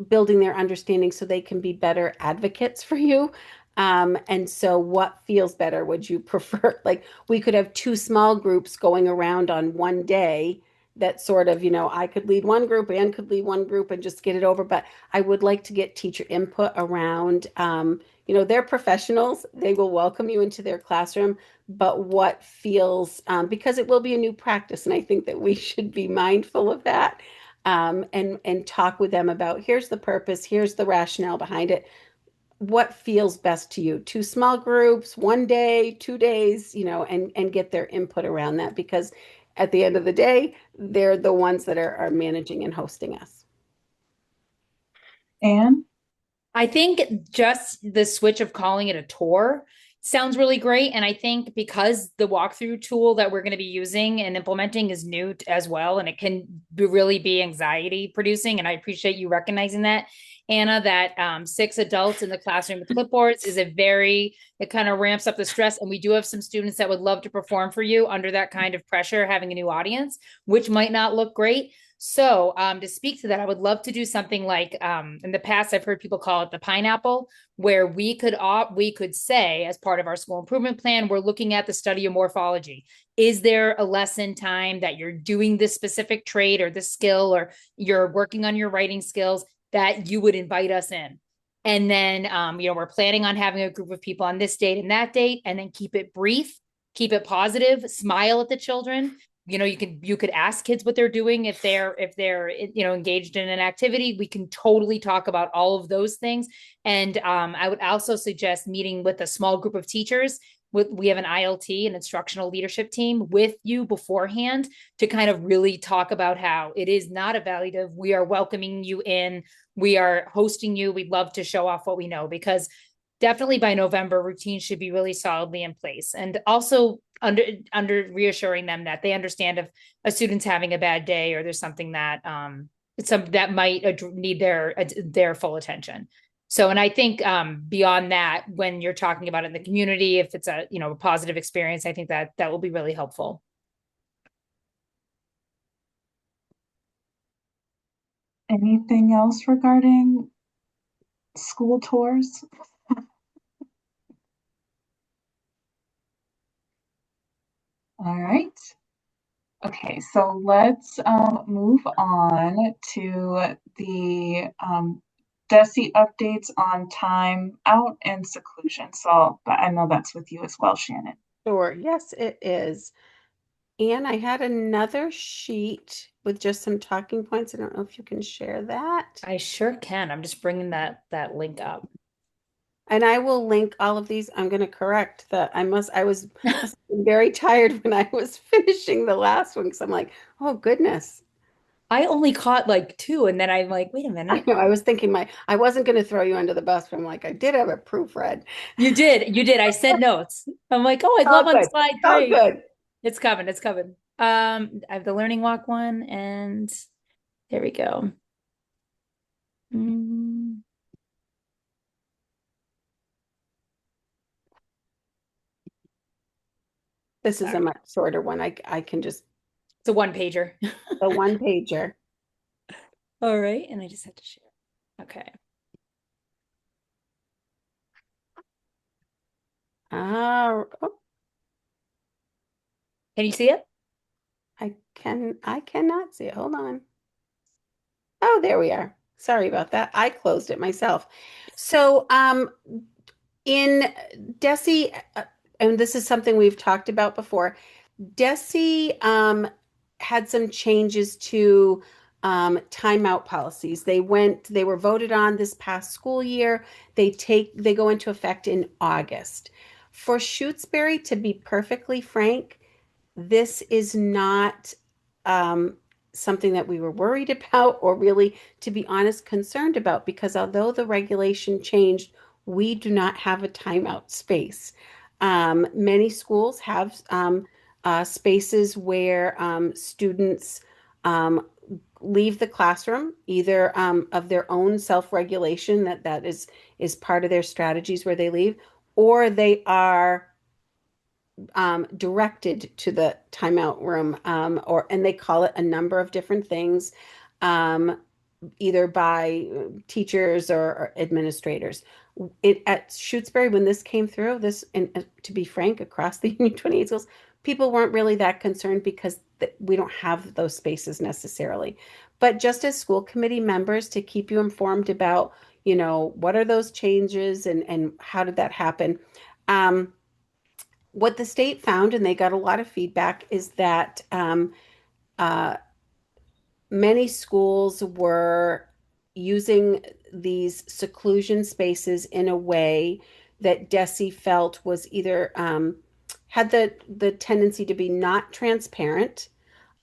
building their understanding so they can be better advocates for you. And so what feels better? Would you prefer, like, we could have two small groups going around on one day that sort of, I could lead one group and could lead one group and just get it over. But I would like to get teacher input around, they're professionals. They will welcome you into their classroom, but what feels, because it will be a new practice. And I think that we should be mindful of that, and talk with them about, here's the purpose, here's the rationale behind it. What feels best to you? Two small groups, one day, 2 days, and get their input around that, because at the end of the day, they're the ones that are managing and hosting us. Anne? I think just the switch of calling it a tour Sounds really great. And I think because the walkthrough tool that we're going to be using and implementing is new as well, and it can really be anxiety producing. And I appreciate you recognizing that, Anna, that 6 adults in the classroom with clipboards is it kind of ramps up the stress. And we do have some students that would love to perform for you under that kind of pressure, having a new audience, which might not look great. So to speak to that, I would love to do something like in the past, I've heard people call it the pineapple, where we could say as part of our school improvement plan, we're looking at the study of morphology. Is there a lesson time that you're doing this specific trait or this skill, or you're working on your writing skills that you would invite us in? And then, we're planning on having a group of people on this date and that date, and then keep it brief, keep it positive, smile at the children. You could ask kids what they're doing if they're engaged in an activity. We can totally talk about all of those things. And I would also suggest meeting with a small group of teachers. We have an ILT, an instructional leadership team, with you beforehand to kind of really talk about how it is not evaluative. We are welcoming you in. We are hosting you. We'd love to show off what we know, because definitely by November, routines should be really solidly in place. And also under reassuring them that they understand if a student's having a bad day, or there's something that that might need their full attention. So, and I think beyond that, when you're talking about it in the community, if it's a positive experience, I think that will be really helpful. Anything else regarding school tours? All right. Okay, so let's move on to the DESE updates on time out and seclusion. So I know that's with you as well, Shannon. Sure. Yes, it is. And I had another sheet with just some talking points. I don't know if you can share that. I sure can. I'm just bringing that link up. And I will link all of these. I'm going to correct that. I was very tired when I was finishing the last one, because I'm like, oh goodness. I only caught like 2, and then I'm like, wait a I minute. know. I was thinking I wasn't going to throw you under the bus, but I'm like, I did have it proofread. You did. I sent notes. I'm like, oh, I'd love on Good. slide Oh, 3. good. It's coming. It's coming. I have the learning walk one, and there we go. This is a much shorter one. I can just, It's a 1-pager. the one pager. All right, and I just have to share. Okay. Oh, Can you see it? I cannot see it. Hold on. Oh, there we are. Sorry about that. I closed it myself. So, in DESE, and this is something we've talked about before, DESE had some changes to timeout policies. They were voted on this past school year. They go into effect in August. For Shutesbury, to be perfectly frank, this is not something that we were worried about, or really, to be honest, concerned about, because although the regulation changed, we do not have a timeout space. Many schools have spaces where students leave the classroom, either of their own self-regulation, that is part of their strategies where they leave, or they are directed to the timeout room, and they call it a number of different things, either by teachers or administrators. At Shutesbury, when this came through, and to be frank, across the Union 28 schools, people weren't really that concerned, because we don't have those spaces necessarily. But just as school committee members, to keep you informed about, what are those changes, and how did that happen? What the state found, and they got a lot of feedback, is that many schools were using these seclusion spaces in a way that DESE felt was either had the tendency to be not transparent,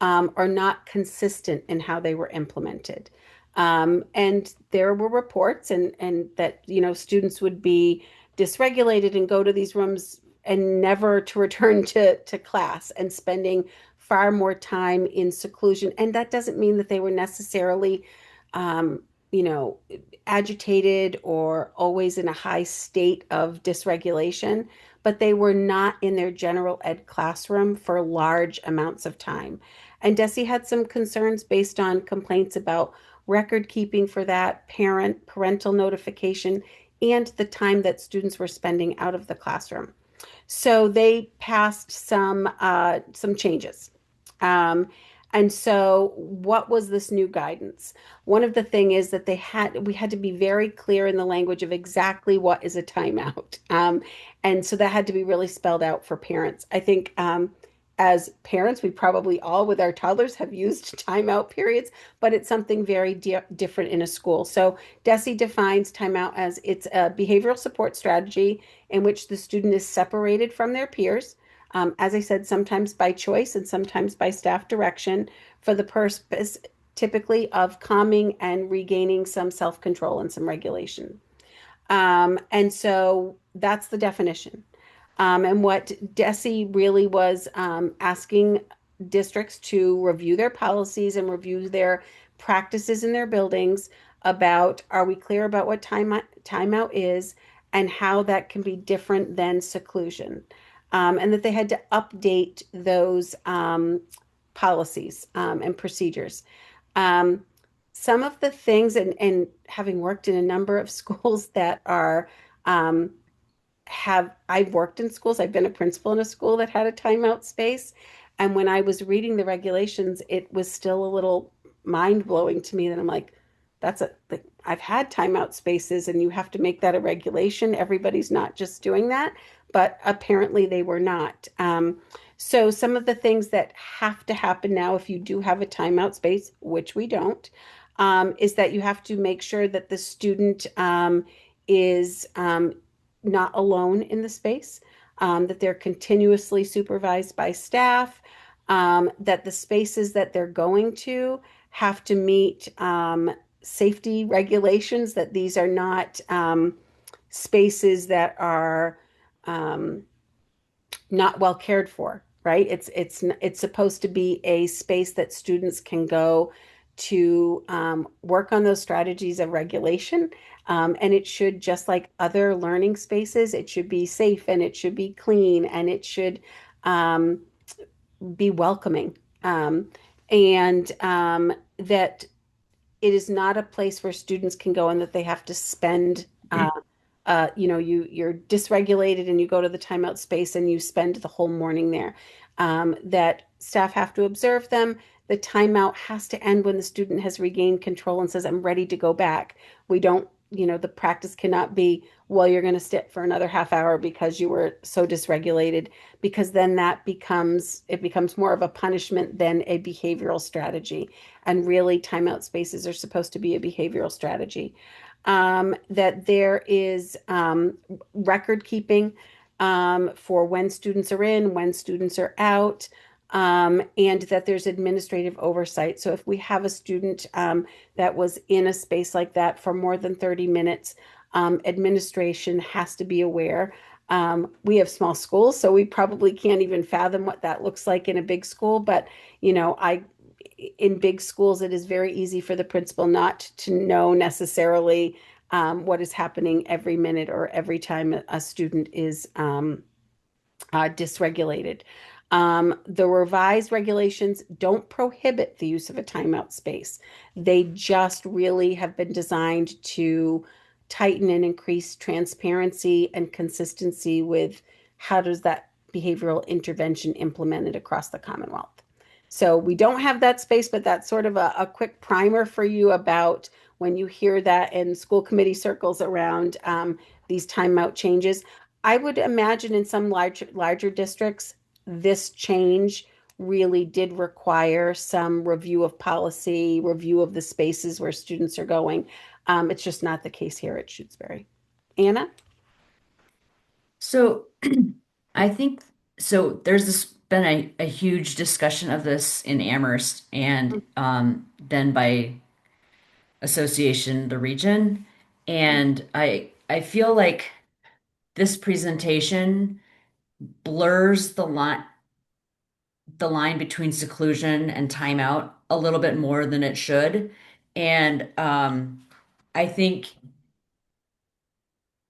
or not consistent in how they were implemented. And there were reports, and that students would be dysregulated and go to these rooms and never to return to class and spending far more time in seclusion. And that doesn't mean that they were necessarily, um, you know, agitated or always in a high state of dysregulation, but they were not in their general ed classroom for large amounts of time. And Desi had some concerns based on complaints about record keeping for that, parental notification, and the time that students were spending out of the classroom. So they passed some changes. Um, and so what was this new guidance? One of the thing is that we had to be very clear in the language of exactly what is a timeout. And so that had to be really spelled out for parents. I think as parents, we probably all with our toddlers have used timeout periods, but it's something very different in a school. So DESE defines timeout as it's a behavioral support strategy in which the student is separated from their peers. As I said, sometimes by choice and sometimes by staff direction for the purpose typically of calming and regaining some self-control and some regulation. And so that's the definition. And what DESE really was asking districts to review their policies and review their practices in their buildings about, are we clear about what timeout is and how that can be different than seclusion? And that they had to update those policies and procedures. Um, some of the things, and having worked in a number of schools that are um, I've worked in schools. I've been a principal in a school that had a timeout space. And when I was reading the regulations, it was still a little mind blowing to me that I'm like, like, I've had timeout spaces and you have to make that a regulation. Everybody's not just doing that, but apparently they were not. So some of the things that have to happen now, if you do have a timeout space, which we don't, is that you have to make sure that the student is not alone in the space, that they're continuously supervised by staff, that the spaces that they're going to have to meet safety regulations, that these are not spaces that are um, not well cared for, right? It's supposed to be a space that students can go to work on those strategies of regulation. And it should, just like other learning spaces, it should be safe and it should be clean and it should um, be welcoming. And that it is not a place where students can go and that they have to spend you're dysregulated and you go to the timeout space and you spend the whole morning there. That staff have to observe them. The timeout has to end when the student has regained control and says, I'm ready to go back. We don't, the practice cannot be, well, you're going to sit for another half hour because you were so dysregulated, because then it becomes more of a punishment than a behavioral strategy. And really, timeout spaces are supposed to be a behavioral strategy. That there is record keeping for when students are in, when students are out, and that there's administrative oversight. So if we have a student that was in a space like that for more than 30 minutes, administration has to be aware. We have small schools, so we probably can't even fathom what that looks like in a big school. But, in big schools, it is very easy for the principal not to know necessarily what is happening every minute or every time a student is dysregulated. The revised regulations don't prohibit the use of a timeout space. They just really have been designed to tighten and increase transparency and consistency with how does that behavioral intervention implemented across the Commonwealth. So we don't have that space, but that's sort of a quick primer for you about when you hear that in school committee circles around these timeout changes. I would imagine in some larger districts, this change really did require some review of policy, review of the spaces where students are going. It's just not the case here at Shutesbury. Anna? So I think so. There's been a huge discussion of this in Amherst and then by association, the region. And I feel like this presentation blurs the line between seclusion and timeout a little bit more than it should. And I think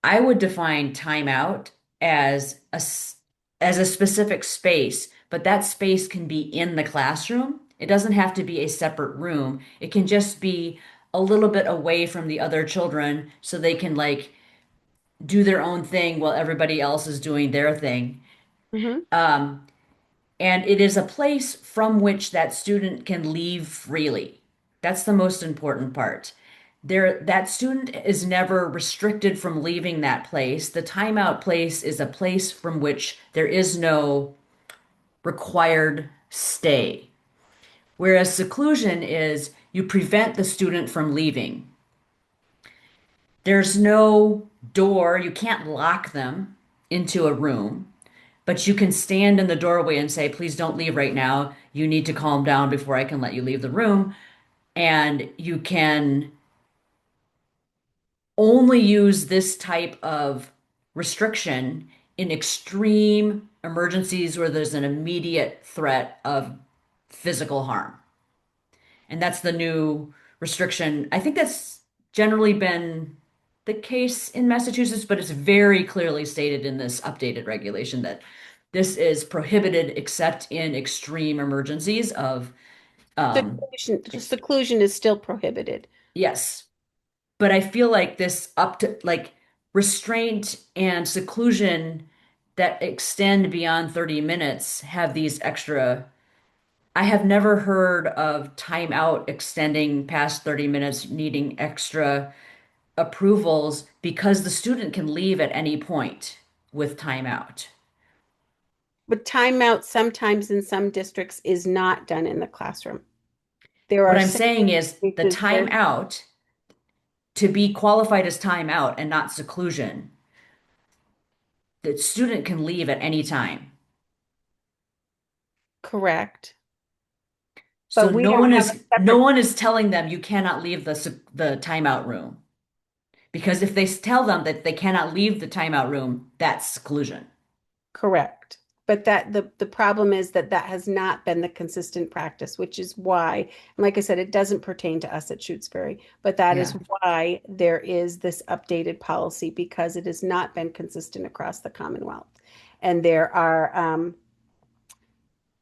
I would define timeout as as a specific space, but that space can be in the classroom. It doesn't have to be a separate room. It can just be a little bit away from the other children so they can like do their own thing while everybody else is doing their thing. Mhm. Um, and it is a place from which that student can leave freely. That's the most important part. That student is never restricted from leaving that place. The timeout place is a place from which there is no required stay. Whereas seclusion is you prevent the student from leaving. There's no door, you can't lock them into a room. But you can stand in the doorway and say, please don't leave right now. You need to calm down before I can let you leave the room. And you can only use this type of restriction in extreme emergencies where there's an immediate threat of physical harm. And that's the new restriction. I think that's generally been the case in Massachusetts, but it's very clearly stated in this updated regulation that this is prohibited except in extreme emergencies of Seclusion is still prohibited. yes. But I feel like this up to like restraint and seclusion that extend beyond 30 minutes have these extra. I have never heard of timeout extending past 30 minutes needing extra approvals because the student can leave at any point with timeout. But timeout sometimes in some districts is not done in the classroom. There What are I'm some saying is the cases where, timeout to be qualified as timeout and not seclusion, the student can leave at any time. correct, So but we don't have a no separate, one is telling them you cannot leave the timeout room. Because if they tell them that they cannot leave the timeout room, that's seclusion. correct. But that the problem is that that has not been the consistent practice, which is why, and like I said, it doesn't pertain to us at Shutesbury, but that is Yeah. why there is this updated policy because it has not been consistent across the Commonwealth. And there are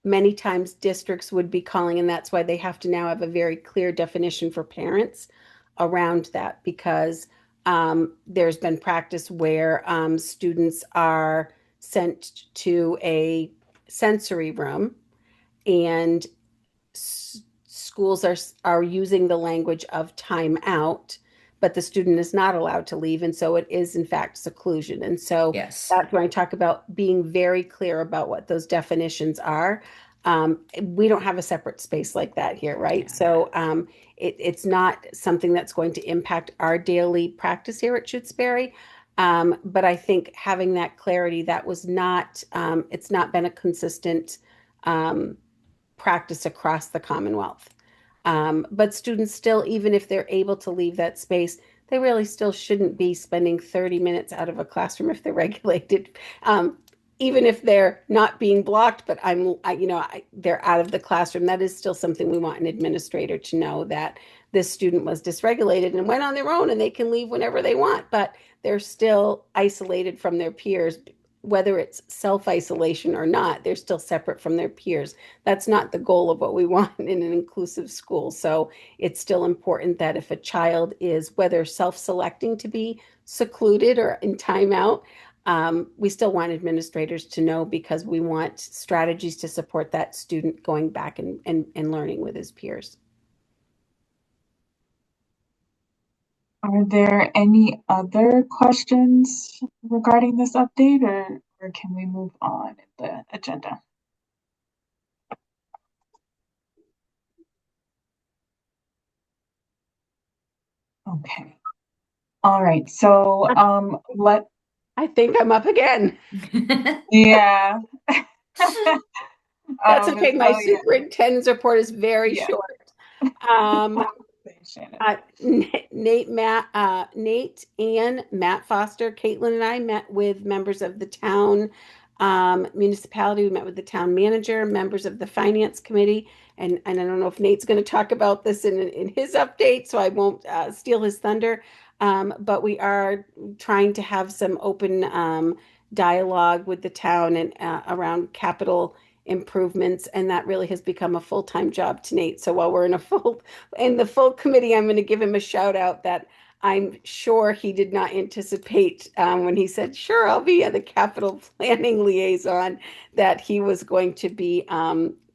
many times districts would be calling, and that's why they have to now have a very clear definition for parents around that because there's been practice where students are sent to a sensory room and schools are using the language of time out, but the student is not allowed to leave, and so it is in fact seclusion. And so Yes. that's when I talk about being very clear about what those definitions are. We don't have a separate space like that here, right? Yeah. So it's not something that's going to impact our daily practice here at Shutesbury. But I think having that clarity, that was not, it's not been a consistent practice across the Commonwealth. But students still, even if they're able to leave that space, they really still shouldn't be spending 30 minutes out of a classroom if they're regulated. Even if they're not being blocked, but they're out of the classroom. That is still something we want an administrator to know that this student was dysregulated and went on their own and they can leave whenever they want, but they're still isolated from their peers. Whether it's self-isolation or not, they're still separate from their peers. That's not the goal of what we want in an inclusive school. So it's still important that if a child is, whether self-selecting to be secluded or in timeout, we still want administrators to know because we want strategies to support that student going back and learning with his peers. Are there any other questions regarding this update, or can we move on in the agenda? Okay. All right. So I think I'm up again. yeah. That's okay. My so yeah. superintendent's report is very Yeah. short. Um, Shannon. Nate and Matt Foster, Caitlin and I met with members of the town municipality. We met with the town manager, members of the finance committee, and I don't know if Nate's going to talk about this in his update, so I won't steal his thunder. But we are trying to have some open dialogue with the town and around capital improvements, and that really has become a full-time job to Nate. So while we're in the full committee, I'm going to give him a shout out that I'm sure he did not anticipate when he said, "Sure, I'll be the capital planning liaison," that he was going to be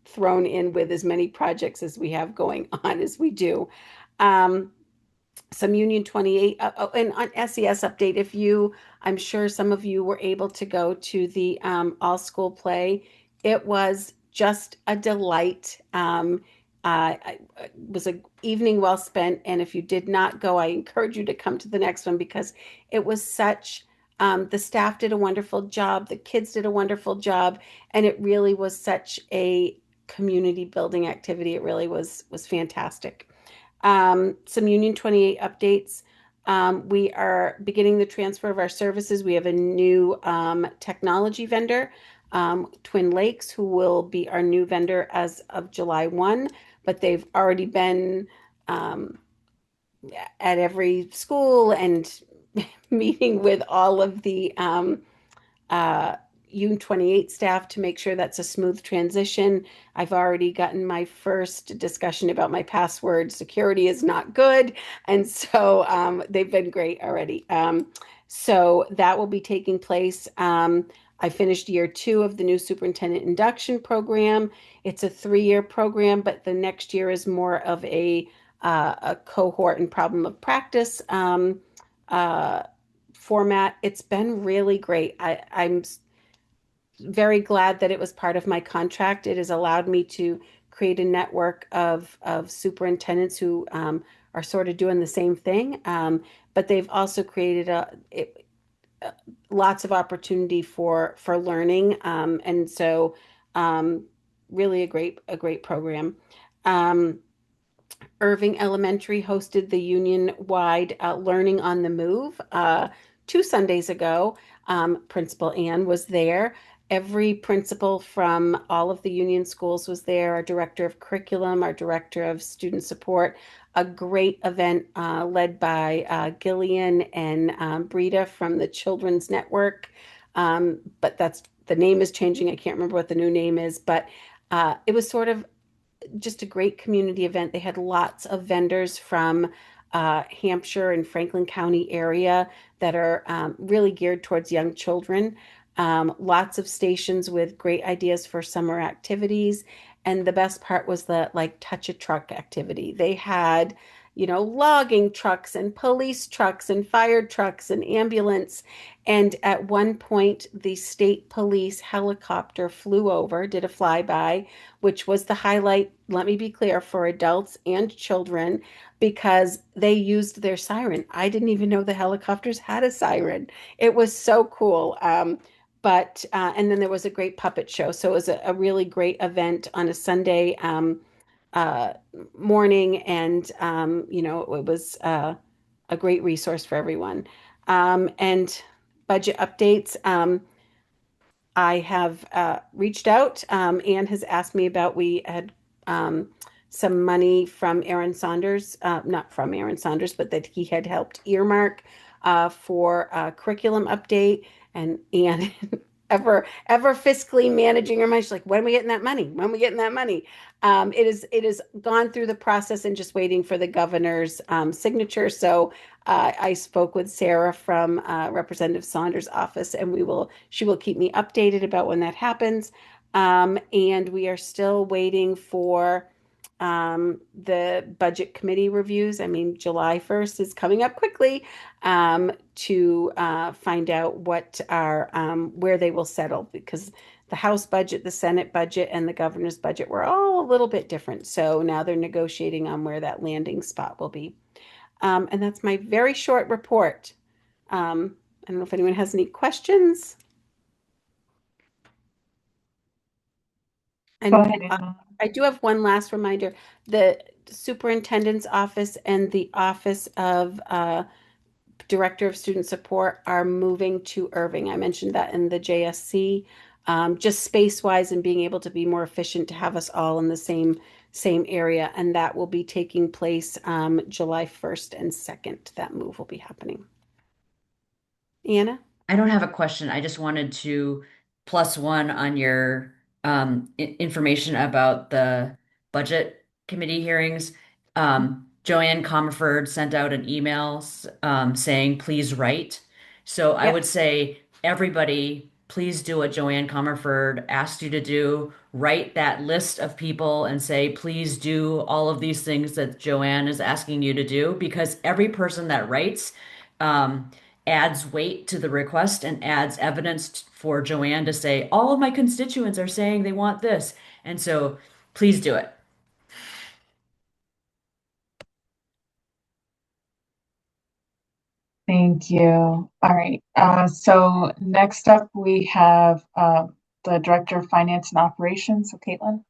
thrown in with as many projects as we have going on as we do. Some Union 28, and on SES update, I'm sure some of you were able to go to the all school play. It was just a delight. It was an evening well spent, and if you did not go, I encourage you to come to the next one because it was the staff did a wonderful job, the kids did a wonderful job, and it really was such a community building activity. It really was fantastic. Some Union 28 updates. We are beginning the transfer of our services. We have a new technology vendor, Twin Lakes, who will be our new vendor as of July 1, but they've already been at every school and meeting with all of the U28 staff to make sure that's a smooth transition. I've already gotten my first discussion about my password. Security is not good. And so they've been great already. So that will be taking place. I finished year 2 of the new superintendent induction program. It's a 3-year program, but the next year is more of a cohort and problem of practice format. It's been really great. I'm very glad that it was part of my contract. It has allowed me to create a network of superintendents who are sort of doing the same thing, but they've also created lots of opportunity for learning, and so really a great program. Irving Elementary hosted the union-wide Learning on the Move 2 Sundays ago. Principal Ann was there. Every principal from all of the union schools was there. Our director of curriculum, our director of student support. A great event led by Gillian and Brita from the Children's Network. But the name is changing. I can't remember what the new name is, but it was sort of just a great community event. They had lots of vendors from Hampshire and Franklin County area that are really geared towards young children. Lots of stations with great ideas for summer activities. And the best part was the touch a truck activity. They had, logging trucks and police trucks and fire trucks and ambulance. And at one point, the state police helicopter flew over, did a flyby, which was the highlight, let me be clear, for adults and children because they used their siren. I didn't even know the helicopters had a siren. It was so cool. And then there was a great puppet show. So it was a really great event on a Sunday morning. And, it was a great resource for everyone. And budget updates. I have reached out. Anne has asked me about, we had some money from Aaron Saunders, not from Aaron Saunders, but that he had helped earmark for a curriculum update. And Anne, ever fiscally managing her money, she's like, when are we getting that money? When are we getting that money? It is gone through the process and just waiting for the governor's signature. So I spoke with Sarah from Representative Saunders' office, and she will keep me updated about when that happens. And we are still waiting for the budget committee reviews. I mean, July 1st is coming up quickly to find out where they will settle, because the House budget, the Senate budget, and the governor's budget were all a little bit different. So now they're negotiating on where that landing spot will be. And that's my very short report. I don't know if anyone has any questions. And Go ahead, Anna. I do have one last reminder. The superintendent's office and the office of director of student support are moving to Irving. I mentioned that in the JSC, just space wise and being able to be more efficient to have us all in the same area, and that will be taking place July 1st and 2nd. That move will be happening. Anna? I don't have a question. I just wanted to plus one on your information about the budget committee hearings. Joanne Comerford sent out an email saying, please write. So I would Yes. say, everybody, please do what Joanne Comerford asked you to do. Write that list of people and say, please do all of these things that Joanne is asking you to do, because every person that writes, um, adds weight to the request and adds evidence for Joanne to say, all of my constituents are saying they want this. And so please do it. Thank you. All right. So next up, we have the Director of Finance and Operations, so Caitlin.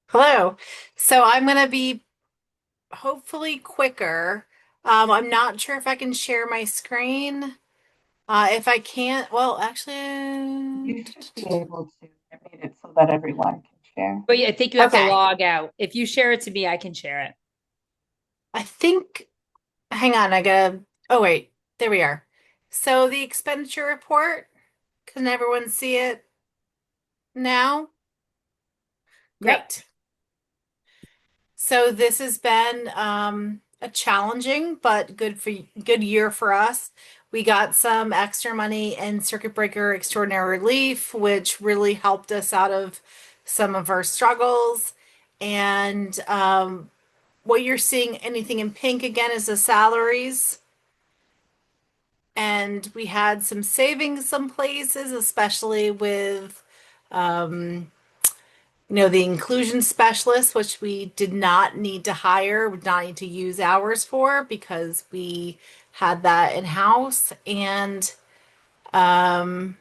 Hello. So I'm going to be hopefully quicker. I'm not sure if I can share my screen. If I can't, well, actually, You should be able to. I made it so that everyone can share. But yeah, I think you have to okay. log out. If you share it to me, I can share it. I think, hang on, oh wait, there we are. So the expenditure report, can everyone see it now? Yep. Great. So this has been a challenging but good year for us. We got some extra money in circuit breaker extraordinary relief, which really helped us out of some of our struggles. And what you're seeing, anything in pink again, is the salaries. And we had some savings some places, especially with the inclusion specialist, which we did not need to hire, would not need to use hours for because we had that in house. And then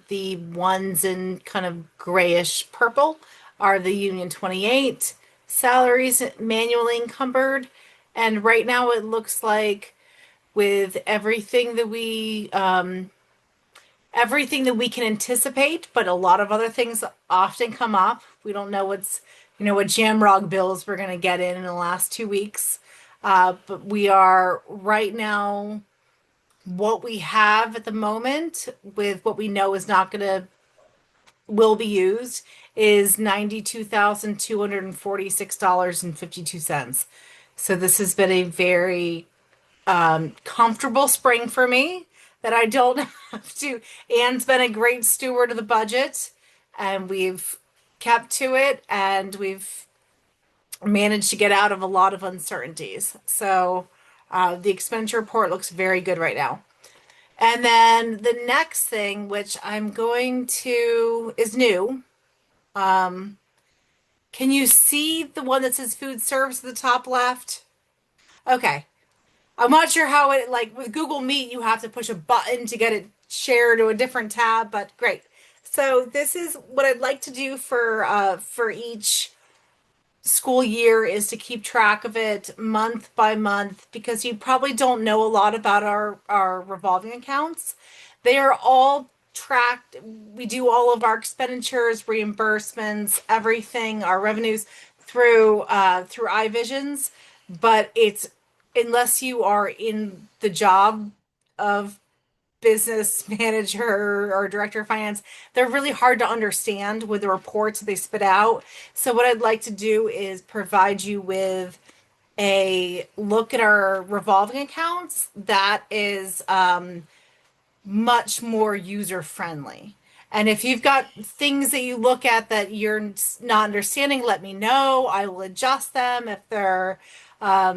the ones in kind of grayish purple are the Union 28 salaries manually encumbered. And right now it looks like with everything that we can anticipate, but a lot of other things often come up. We don't know what jamrog bills we're going to get in the last 2 weeks. But we are right now, what we have at the moment with what we know is not going to, will be used is $92,246.52. So this has been a very comfortable spring for me that I don't have to. Anne's been a great steward of the budget, and we've kept to it, and we've managed to get out of a lot of uncertainties. So the expenditure report looks very good right now. And then the next thing, which I'm going to, is new. Can you see the one that says food service at the top left? Okay. I'm not sure how it, like with Google Meet, you have to push a button to get it shared to a different tab, but great. So this is what I'd like to do for each school year is to keep track of it month by month because you probably don't know a lot about our revolving accounts. They are all tracked. We do all of our expenditures, reimbursements, everything, our revenues through iVisions, but it's unless you are in the job of business manager or director of finance, they're really hard to understand with the reports that they spit out. So what I'd like to do is provide you with a look at our revolving accounts that is much more user friendly. And if you've got things that you look at that you're not understanding, let me know. I will adjust them. If there are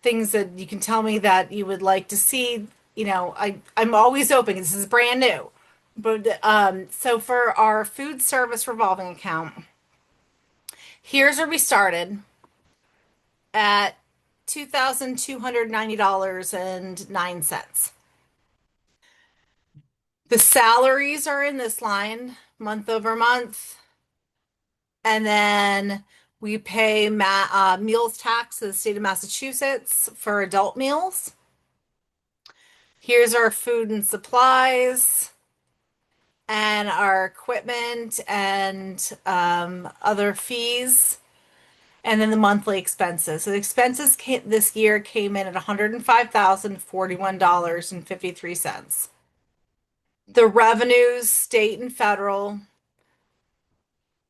things that you can tell me that you would like to see, I'm always open. This is brand new. But so for our food service revolving account, here's where we started at $2,290.09. The salaries are in this line month over month. And then we pay meals tax to the state of Massachusetts for adult meals. Here's our food and supplies and our equipment and other fees. And then the monthly expenses. So the expenses this year came in at $105,041.53. The revenues, state and federal,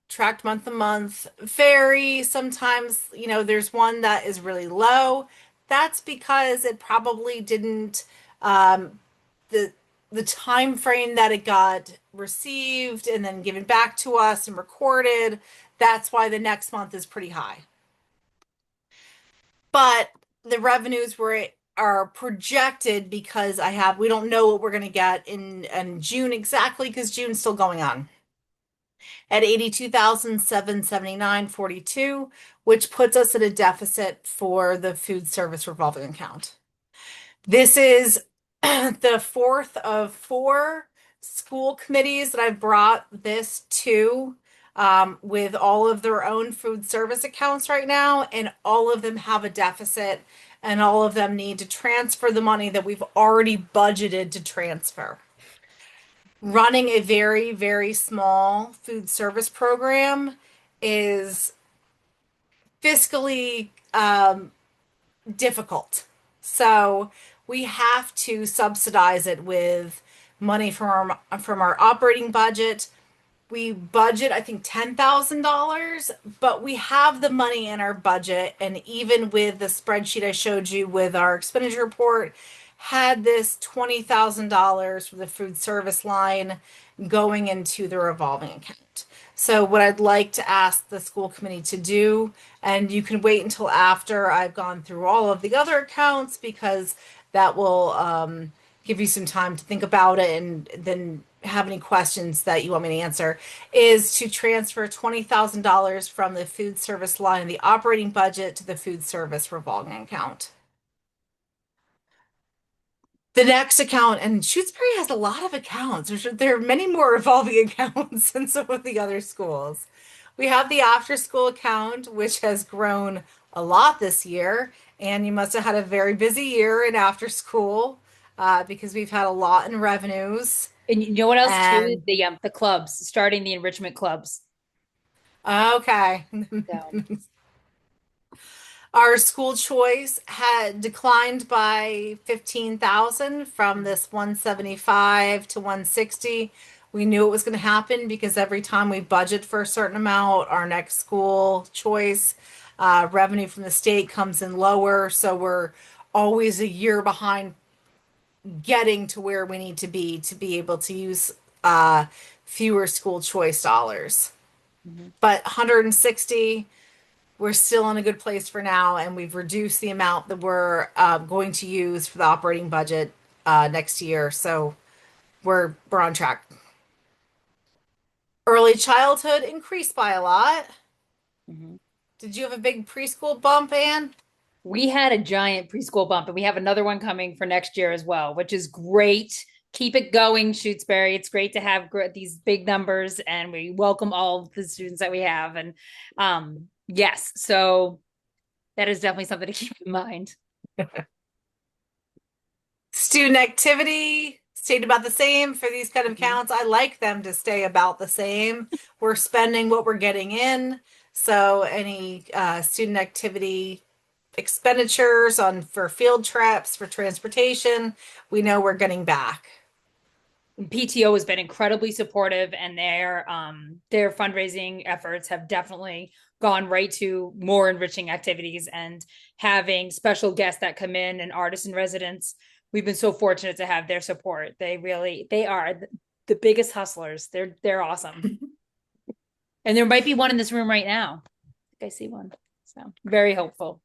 tracked month to month, vary. Sometimes, there's one that is really low. That's because it probably didn't the the time frame that it got received and then given back to us and recorded. That's why the next month is pretty high. But the revenues are projected because we don't know what we're going to get in June exactly because June's still going on at 82,779.42, which puts us at a deficit for the food service revolving account. This is the fourth of four school committees that I've brought this to with all of their own food service accounts right now, and all of them have a deficit, and all of them need to transfer the money that we've already budgeted to transfer. Running a very, very small food service program is fiscally difficult. So we have to subsidize it with money from our operating budget. We budget, I think, $10,000, but we have the money in our budget. And even with the spreadsheet I showed you with our expenditure report, had this $20,000 for the food service line going into the revolving account. So what I'd like to ask the school committee to do, and you can wait until after I've gone through all of the other accounts because that will give you some time to think about it and then have any questions that you want me to answer, is to transfer $20,000 from the food service line in the operating budget to the food service revolving account. The next account, and Shutesbury has a lot of accounts. There are many more revolving accounts than some of the other schools. We have the after school account, which has grown a lot this year, and you must have had a very busy year in after school because we've had a lot in revenues. And you know what else too? And The clubs, starting the enrichment clubs. okay. So Our school choice had declined by 15,000 from this 175 to 160. We knew it was going to happen because every time we budget for a certain amount, our next school choice revenue from the state comes in lower. So we're always a year behind getting to where we need to be able to use fewer school choice dollars. But 160, we're still in a good place for now, and we've reduced the amount that we're going to use for the operating budget next year. So we're on track. Early childhood increased by a lot. Did you have a big preschool bump, Anne? we had a giant preschool bump, and we have another one coming for next year as well, which is great. Keep it going, Shutesbury. It's great to have these big numbers, and we welcome all the students that we have. And yes, so that is definitely something to keep in mind. Student activity stayed about the same for these kind of accounts. I like them to stay about the same. We're spending what we're getting in. So any student activity expenditures for field trips, for transportation, we know we're getting back. PTO has been incredibly supportive, and their fundraising efforts have definitely gone right to more enriching activities and having special guests that come in and artists in residence. We've been so fortunate to have their support. They are the biggest hustlers. They're awesome. And there might be one in this room right now. I think I see one. So very hopeful.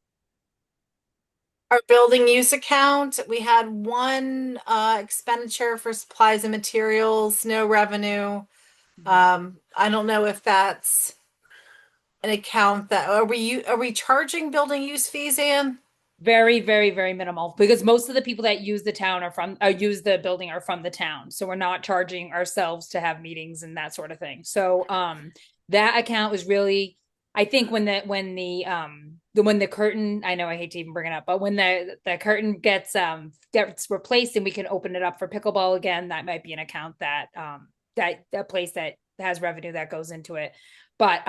Our building use account, we had one expenditure for supplies and materials, no revenue. I don't know if that's an account that are we charging building use fees, Anne? Very, very, very minimal, because most of the people that use the town use the building are from the town. So we're not charging ourselves to have meetings and that sort of thing. So that account was really, I think when the curtain, I know I hate to even bring it up, but when the curtain gets replaced and we can open it up for pickleball again, that might be an account that place that has revenue that goes into it. But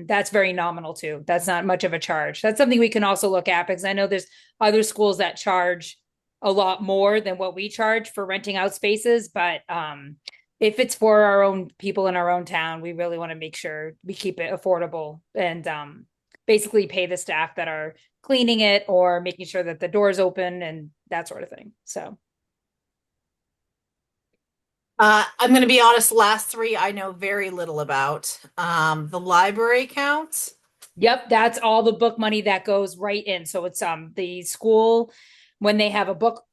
that's very nominal too. That's not much of a charge. That's something we can also look at, because I know there's other schools that charge a lot more than what we charge for renting out spaces. But if it's for our own people in our own town, we really want to make sure we keep it affordable and basically pay the staff that are cleaning it or making sure that the door's open and that sort of thing. So I'm going to be honest, the last three I know very little about. The library count. yep, that's all the book money that goes right in. So it's the school, when they have a book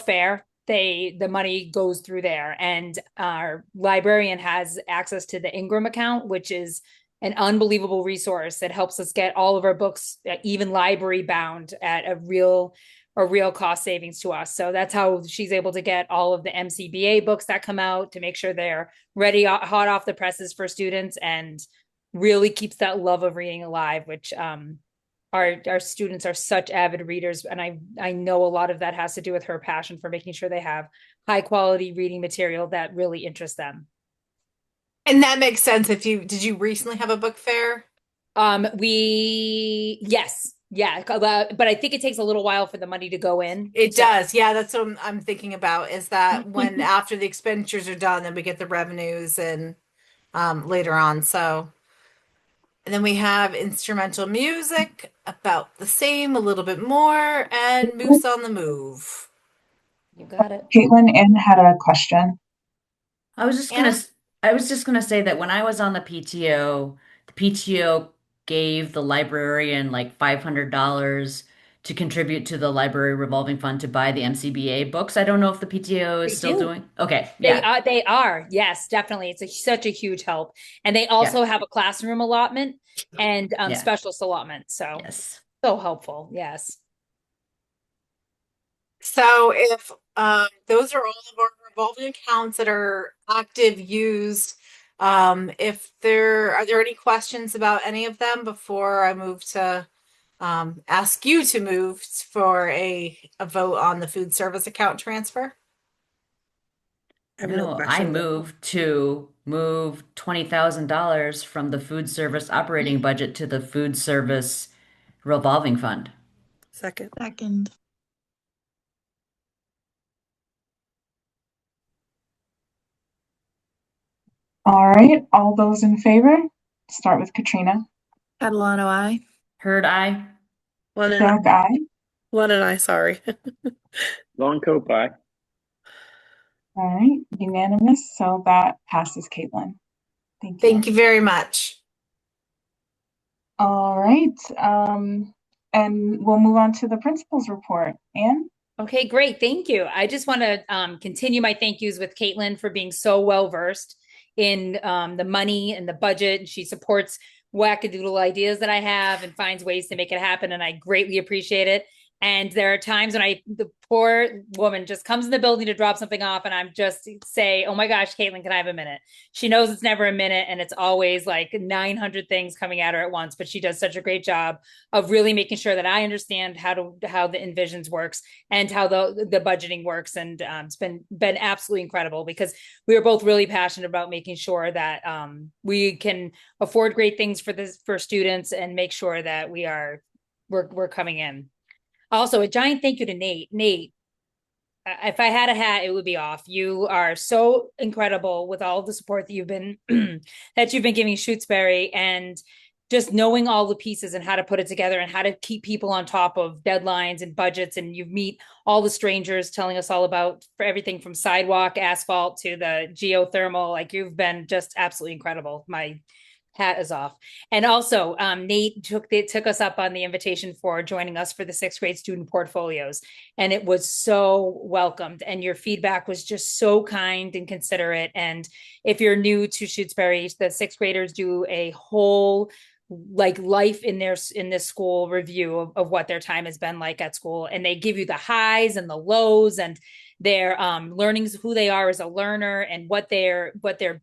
fair, the money goes through there. And our librarian has access to the Ingram account, which is an unbelievable resource that helps us get all of our books, even library bound, at a real cost savings to us. So that's how she's able to get all of the MCBA books that come out to make sure they're ready, hot off the presses for students, and really keeps that love of reading alive, which our students are such avid readers. And I know a lot of that has to do with her passion for making sure they have high quality reading material that really interests them. And that makes sense. Did you recently have a book fair? Yes, yeah, but I think it takes a little while for the money to go in. It does. Yeah, that's what I'm thinking about, is that when after the expenditures are done, then we get the revenues and later on. So, and then we have instrumental music, about the same, a little bit more, and Moose on the Move. You got it. Caitlin N had a question. I was just gonna Anna? I was just gonna say that when I was on the PTO gave the librarian like $500 to contribute to the library revolving fund to buy the MCBA books. I don't know if the PTO They is still do. doing. Okay, They yeah, are. They are. Yes, definitely. It's such a huge help, and they yeah, also have a classroom allotment and yeah, specialist allotment. So yes. helpful. Yes. So if those are all of our revolving accounts that are active, used, if there are there any questions about any of them before I move to ask you to move for a vote on the food service account transfer? I have no No, I questions. move $20,000 from the food service operating budget to the food service revolving fund. Second. Second. All right, all those in favor? Start with Katrina. Catalano, I. Heard I? One and Doug, aye. one and I, sorry. Long coat by. All right, unanimous. So that passes, Caitlin. Thank you. Thank you very much. All right, and we'll move on to the principal's report. Anne? Okay, great. Thank you. I just want to continue my thank yous with Caitlin for being so well versed in the money and the budget. She supports wackadoodle ideas that I have and finds ways to make it happen, and I greatly appreciate it. And there are times when the poor woman just comes in the building to drop something off, and I'm just say, "Oh my gosh, Caitlin, can I have a minute?" She knows it's never a minute, and it's always like 900 things coming at her at once. But she does such a great job of really making sure that I understand how the Envisions works and how the budgeting works. And it's been absolutely incredible, because we are both really passionate about making sure that we can afford great things for students and make sure that we're coming in. Also, a giant thank you to Nate. Nate, if I had a hat, it would be off. You are so incredible with all the support that you've been giving Shutesbury, and just knowing all the pieces and how to put it together and how to keep people on top of deadlines and budgets. And you meet all the strangers telling us all about for everything from sidewalk asphalt to the geothermal. Like, you've been just absolutely incredible. My hat is off. And also, Nate took us up on the invitation for joining us for the sixth grade student portfolios, and it was so welcomed. And your feedback was just so kind and considerate. And if you're new to Shutesbury, the sixth graders do a whole like life in this school review of what their time has been like at school, and they give you the highs and the lows, and They're learning who they are as a learner and what their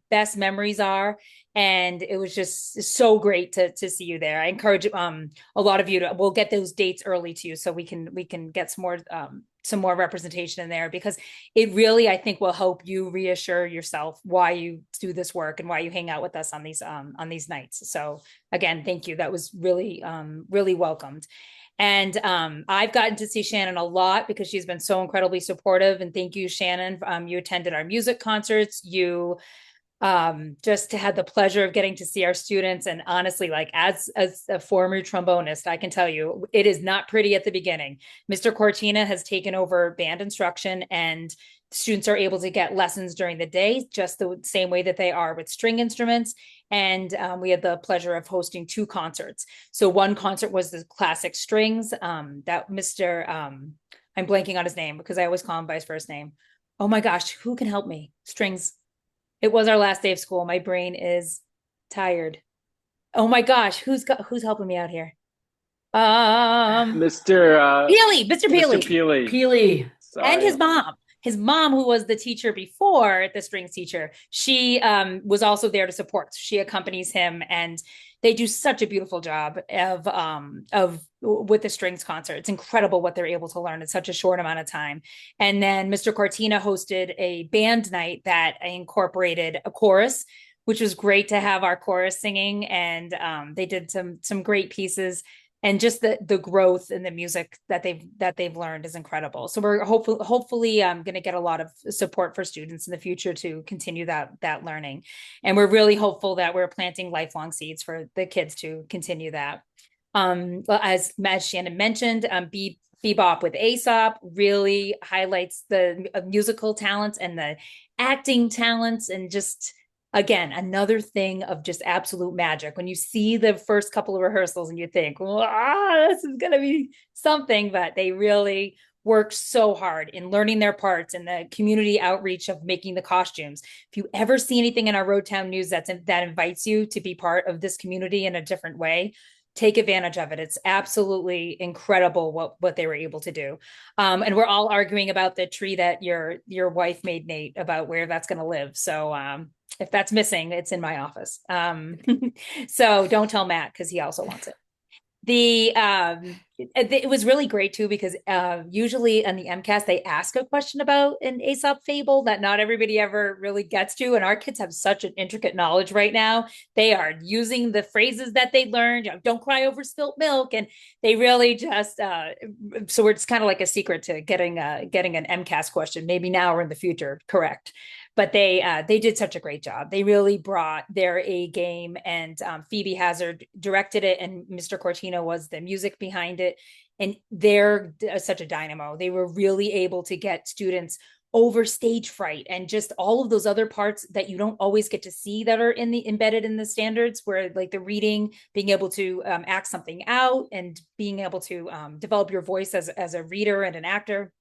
best memories are. And it was just so great to see you there. I encourage a lot of you to, we'll get those dates early to you so we can get some more representation in there, because it really, I think, will help you reassure yourself why you do this work and why you hang out with us on these nights. So again, thank you. That was really really welcomed. And I've gotten to see Shannon a lot because she's been so incredibly supportive. And thank you, Shannon. You attended our music concerts. You just had the pleasure of getting to see our students. And honestly, like as a former trombonist, I can tell you it is not pretty at the beginning. Mr. Cortina has taken over band instruction, and students are able to get lessons during the day, just the same way that they are with string instruments. And we had the pleasure of hosting 2 concerts. So one concert was the classic strings that Mr. I'm blanking on his name because I always call him by his first name. Oh my gosh, who can help me? Strings. It was our last day of school. My brain is tired. Oh my gosh, who's helping me out here? Mr. Peely, Mr. Mr. Peely. Peely. Peely. And Sorry. his mom, who was the teacher before, the strings teacher, she was also there to support. She accompanies him, and they do such a beautiful job of with the strings concert. It's incredible what they're able to learn in such a short amount of time. And then Mr. Cortina hosted a band night that incorporated a chorus, which was great to have our chorus singing. And they did some great pieces. And just the growth in the music that they've learned is incredible. So we're hopefully going to get a lot of support for students in the future to continue that learning. And we're really hopeful that we're planting lifelong seeds for the kids to continue that. As Shannon mentioned, Bebop with Aesop really highlights the musical talents and the acting talents, and just, again, another thing of just absolute magic. When you see the first couple of rehearsals and you think, wow, this is going to be something, but they really worked so hard in learning their parts and the community outreach of making the costumes. If you ever see anything in our Road Town News that invites you to be part of this community in a different way, take advantage of it. It's absolutely incredible what they were able to do. And we're all arguing about the tree that your wife made, Nate, about where that's going to live. So if that's missing, it's in my office. So don't tell Matt, because he also wants it. It was really great too, because usually on the MCAS they ask a question about an Aesop fable that not everybody ever really gets to, and our kids have such an intricate knowledge right now. They are using the phrases that they learned, don't cry over spilt milk, and they really just so it's kind of like a secret to getting an MCAS question, maybe now or in the future, correct? But they did such a great job. They really brought their A game, and Phoebe Hazard directed it, and Mr. Cortina was the music behind it. And they're such a dynamo. They were really able to get students over stage fright and just all of those other parts that you don't always get to see that are embedded in the standards, where like the reading, being able to act something out, and being able to develop your voice as a reader and an actor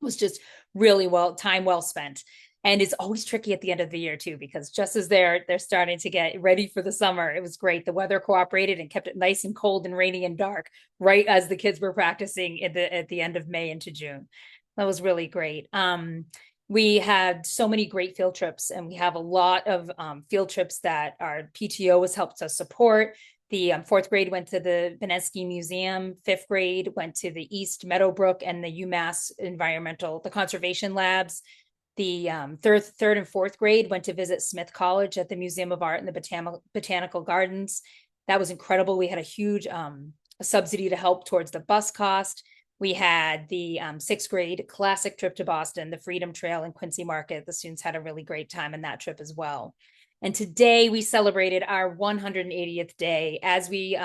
was just really time well spent. And it's always tricky at the end of the year too, because just as they're starting to get ready for the summer, it was great. The weather cooperated and kept it nice and cold and rainy and dark, right as the kids were practicing at the end of May into June. That was really great. We had so many great field trips, and we have a lot of field trips that our PTO has helped us support. The 4th grade went to the Benesky Museum. 5th grade went to the East Meadowbrook and the UMass the conservation labs. The third and 4th grade went to visit Smith College at the Museum of Art and the Botanical Gardens. That was incredible. We had a huge subsidy to help towards the bus cost. We had the 6th grade classic trip to Boston, the Freedom Trail and Quincy Market. The students had a really great time in that trip as well. And today we celebrated our 180th day, as we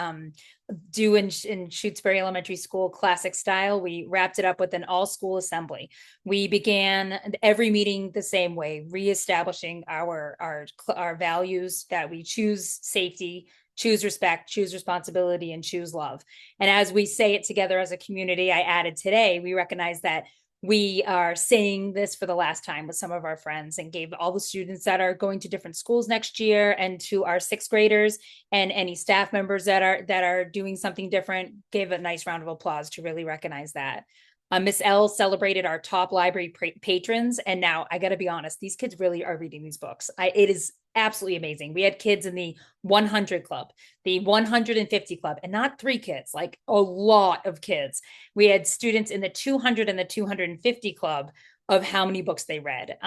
do in Shutesbury Elementary School classic style. We wrapped it up with an all-school assembly. We began every meeting the same way, reestablishing our values that we choose safety, choose respect, choose responsibility, and choose love. And as we say it together as a community, I added today, we recognize that we are saying this for the last time with some of our friends, and gave all the students that are going to different schools next year, and to our 6th graders and any staff members that are doing something different, gave a nice round of applause to really recognize that. Miss L celebrated our top library patrons, and now I got to be honest, these kids really are reading these books. It is absolutely amazing. We had kids in the 100 club, the 150 club, and not 3 kids, like a lot of kids. We had students in the 200 and the 250 club of how many books they read.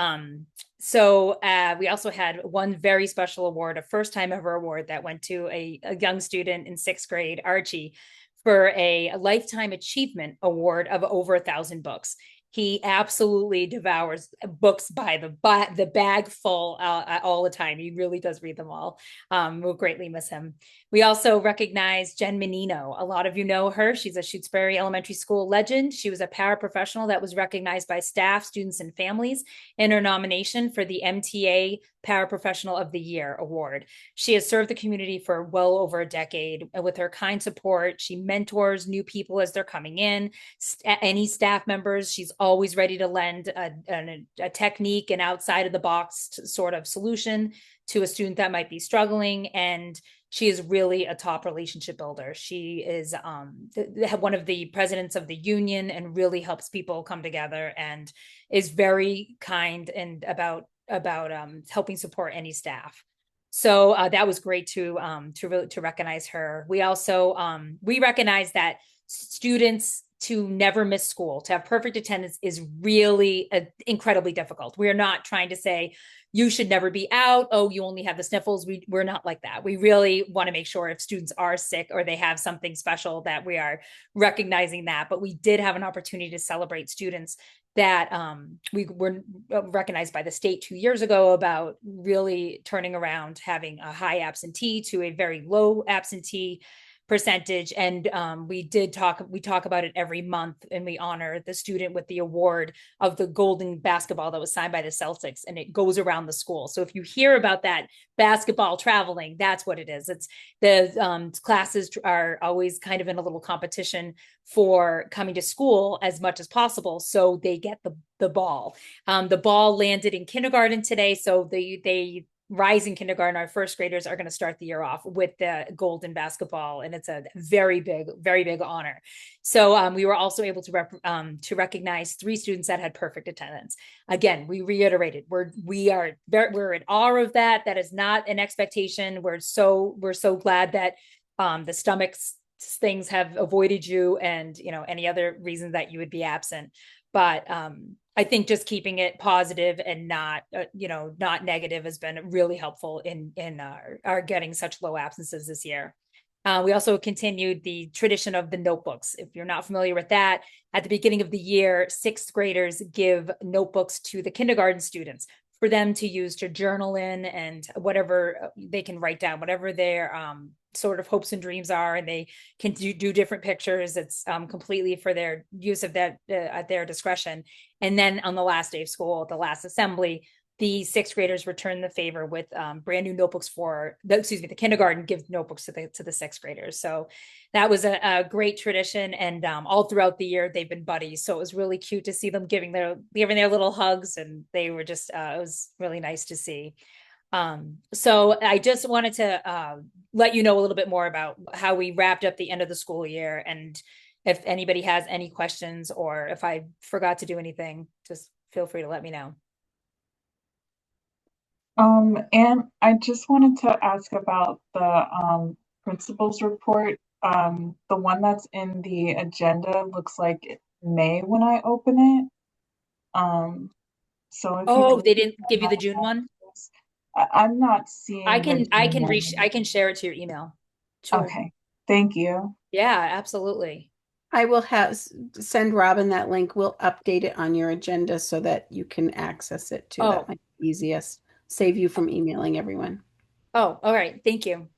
So we also had one very special award, a first time ever award that went to a young student in 6th grade, Archie, for a lifetime achievement award of over 1,000 books. He absolutely devours books by the bag full all the time. He really does read them all. We'll greatly miss him. We also recognize Jen Menino. A lot of you know her. She's a Shutesbury Elementary School legend. She was a paraprofessional that was recognized by staff, students, and families in her nomination for the MTA Paraprofessional of the Year award. She has served the community for well over a decade. With her kind support, she mentors new people as they're coming in. Any staff members, she's always ready to lend a technique and outside of the box sort of solution to a student that might be struggling. And she is really a top relationship builder. She is one of the presidents of the union and really helps people come together and is very kind and about helping support any staff. So that was great to recognize her. We also we recognize that students to never miss school, to have perfect attendance is really incredibly difficult. We are not trying to say you should never be out. Oh, you only have the sniffles. We're not like that. We really want to make sure if students are sick or they have something special that we are recognizing that. But we did have an opportunity to celebrate students that we were recognized by the state 2 years ago about really turning around having a high absentee to a very low absentee percentage. And we talk about it every month, and we honor the student with the award of the golden basketball that was signed by the Celtics, and it goes around the school. So if you hear about that basketball traveling, that's what it is. It's the classes are always kind of in a little competition for coming to school as much as possible, so they get the ball. The ball landed in kindergarten today, so they rising kindergarten, our 1st graders are going to start the year off with the golden basketball, and it's a very big honor. So we were also able to recognize 3 students that had perfect attendance. Again, we reiterated we're in awe of that. That is not an expectation. We're so glad that the stomachs things have avoided you, and any other reason that you would be absent. But I think just keeping it positive and not negative has been really helpful in our getting such low absences this year. We also continued the tradition of the notebooks. If you're not familiar with that, at the beginning of the year, 6th graders give notebooks to the kindergarten students for them to use to journal in, and whatever they can write down, whatever their sort of hopes and dreams are, and they can do different pictures. It's completely for their use of that at their discretion. And then on the last day of school, the last assembly, the 6th graders return the favor with brand new notebooks the kindergarten gives notebooks to the 6th graders. So that was a great tradition. And all throughout the year, they've been buddies. So it was really cute to see them giving their little hugs, and they were just, it was really nice to see. So I just wanted to let you know a little bit more about how we wrapped up the end of the school year. And if anybody has any questions, or if I forgot to do anything, just feel free to let me know. And I just wanted to ask about the principal's report. The one that's in the agenda looks like May when I open it. So if you they didn't give you the June one? I'm not seeing. I can share it to your email. Sure. Okay, thank you. Yeah, absolutely. I will send Robin that link. We'll update it on your agenda so that you can access it too. That might be easiest. Save you from emailing everyone. Oh, all right. Thank you.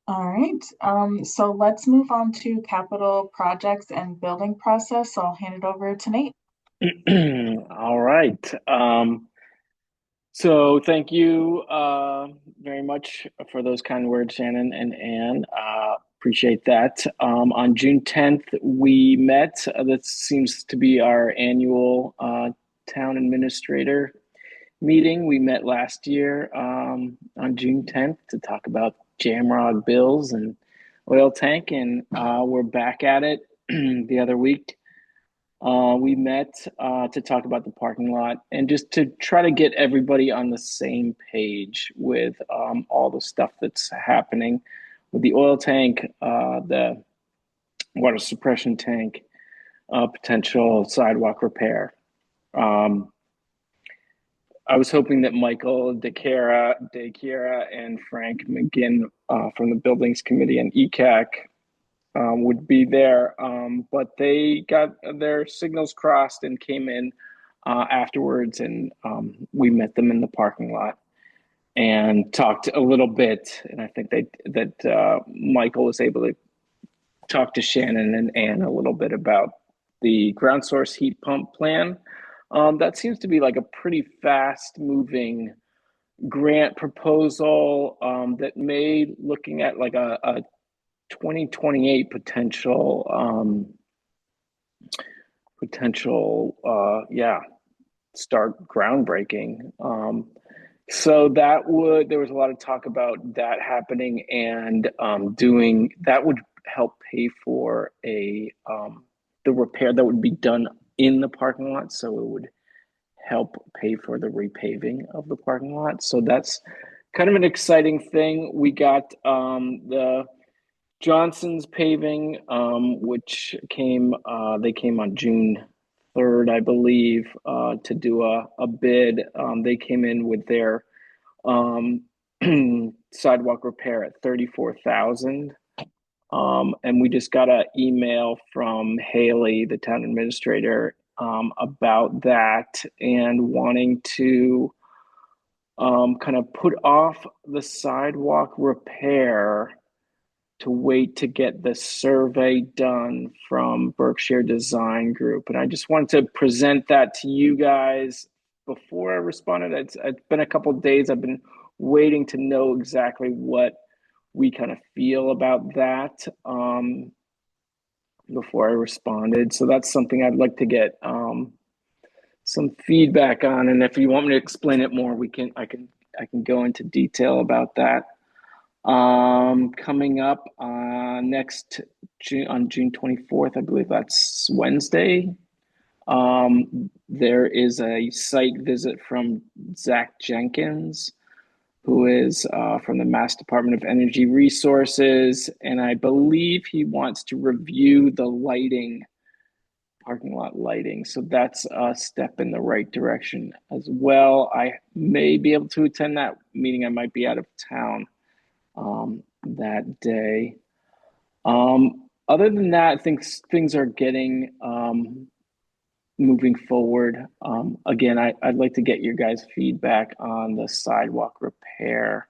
All right. So let's move on to capital projects and building process. So I'll hand it over to Nate. All right. So thank you very much for those kind words, Shannon and Anne. Appreciate that. On June 10th, we met. That seems to be our annual town administrator meeting. We met last year on June 10th to talk about Jamrog bills and oil tank, and we're back at it the other week. We met to talk about the parking lot and just to try to get everybody on the same page with all the stuff that's happening with the oil tank, the water suppression tank, potential sidewalk repair. I was hoping that Michael DeCiara and Frank McGinn from the Buildings Committee and ECAC would be there, but they got their signals crossed and came in afterwards, and we met them in the parking lot and talked a little bit. And I think that Michael was able to talk to Shannon and Ann a little bit about the ground source heat pump plan. That seems to be like a pretty fast moving grant proposal that may looking at like a 2028 start groundbreaking. So there was a lot of talk about that happening, and doing that would help pay for the repair that would be done in the parking lot. So it would help pay for the repaving of the parking lot. So that's kind of an exciting thing. We got the Johnson's paving, which they came on June 3rd, I believe, to do a bid. They came in with their sidewalk repair at $34,000. And we just got an email from Haley, the town administrator, about that and wanting to kind of put off the sidewalk repair to wait to get the survey done from Berkshire Design Group. And I just wanted to present that to you guys before I responded. It's been a couple of days. I've been waiting to know exactly what we kind of feel about that before I responded. So that's something I'd like to get some feedback on. And if you want me to explain it more, I can go into detail about that. Coming up next June, on June 24th, I believe that's Wednesday. There is a site visit from Zach Jenkins, who is from the Mass Department of Energy Resources, and I believe he wants to review the parking lot lighting. So that's a step in the right direction as well. I may be able to attend that meeting. I might be out of town that day. Other than that, I think things are getting moving forward. Again, I'd like to get your guys' feedback on the sidewalk repair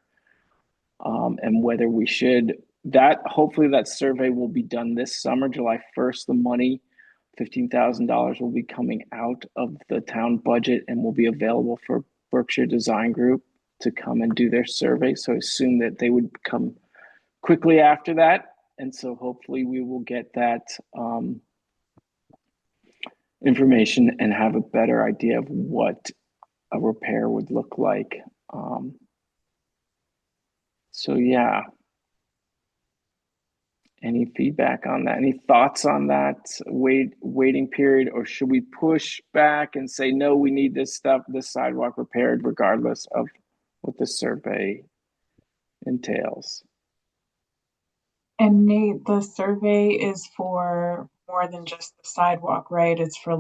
and whether we should. Hopefully that survey will be done this summer, July 1st. The money, $15,000, will be coming out of the town budget and will be available for Berkshire Design Group to come and do their survey. So I assume that they would come quickly after that. And so hopefully we will get that information and have a better idea of what a repair would look like. So yeah. Any feedback on that? Any thoughts on that waiting period? Or should we push back and say, no, we need this sidewalk repaired regardless of what the survey entails? And Nate, the survey is for more than just the sidewalk, right? It's for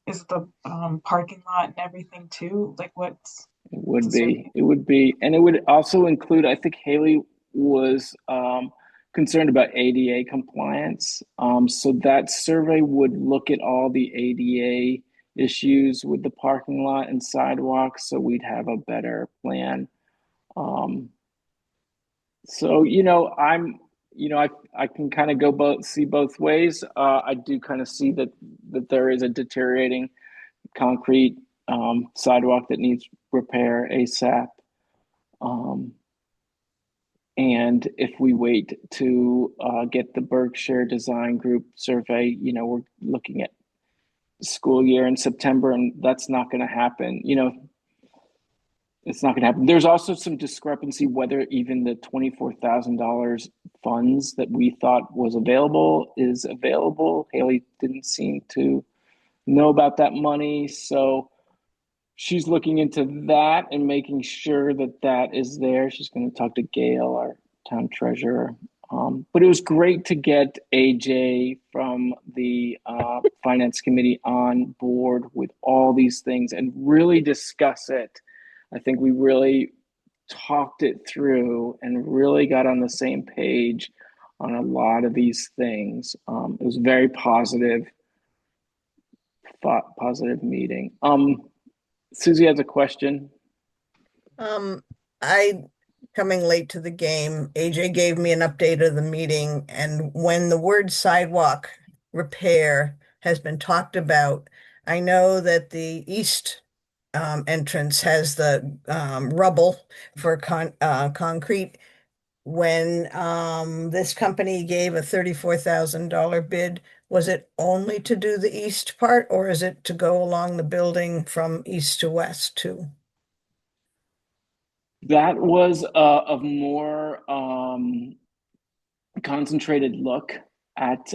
is the parking lot and everything too? Like what's It would be, and it would also include, I think Haley was concerned about ADA compliance. So that survey would look at all the ADA issues with the parking lot and sidewalks, so we'd have a better plan. So I can kind of see both ways. I do kind of see that there is a deteriorating concrete sidewalk that needs repair ASAP. And if we wait to get the Berkshire Design Group survey, we're looking at school year in September, and that's not going to happen. It's not going to happen. There's also some discrepancy whether even the $24,000 funds that we thought was available is available. Haley didn't seem to know about that money, so she's looking into that and making sure that that is there. She's going to talk to Gail, our town treasurer. But it was great to get AJ from the finance committee on board with all these things and really discuss it. I think we really talked it through and really got on the same page on a lot of these things. It was a very positive meeting. Susie has a question. I coming late to the game. AJ gave me an update of the meeting, and when the word sidewalk repair has been talked about, I know that the east entrance has the rubble for concrete. When this company gave a $34,000 bid, was it only to do the east part, or is it to go along the building from east to west too? That was a more concentrated look at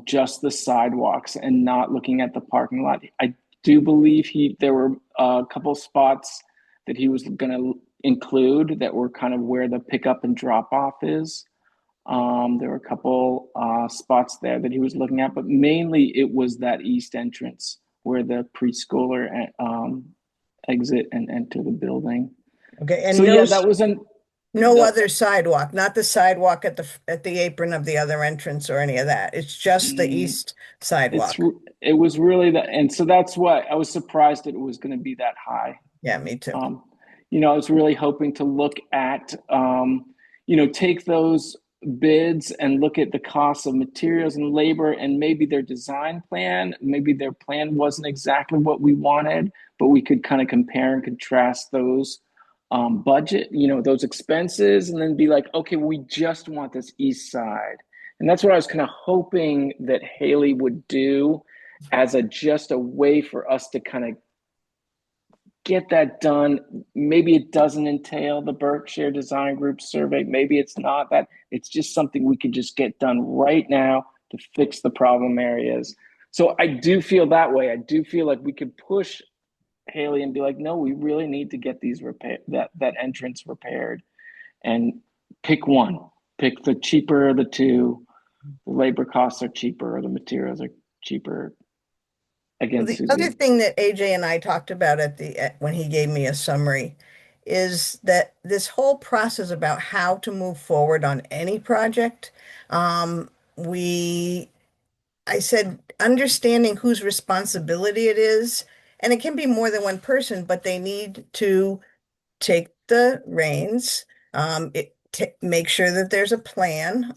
just the sidewalks and not looking at the parking lot. I do believe there were a couple spots that he was going to include that were kind of where the pickup and drop off is. There were a couple spots there that he was looking at, but mainly it was that east entrance where the preschooler exit and enter the building. Okay, and So yeah, that was no other sidewalk, not the sidewalk at the apron of the other entrance or any of that. It's just the east sidewalk. It was really that, and so that's why I was surprised that it was going to be that high. Yeah, me too. I was really hoping to look at, take those bids and look at the cost of materials and labor and maybe their design plan. Maybe their plan wasn't exactly what we wanted, but we could kind of compare and contrast those budget, those expenses, and then be like, okay, we just want this east side. And that's what I was kind of hoping that Haley would do as just a way for us to kind of get that done. Maybe it doesn't entail the Berkshire Design Group survey. Maybe it's not that. It's just something we could just get done right now to fix the problem areas. So I do feel that way. I do feel like we could push Haley and be like, no, we really need to get these that entrance repaired, and pick one. Pick the cheaper of the two. The labor costs are cheaper, or the materials are cheaper. Again, the Susie. other thing that AJ and I talked about when he gave me a summary is that this whole process about how to move forward on any project, I said, understanding whose responsibility it is, and it can be more than one person, but they need to take the reins, make sure that there's a plan,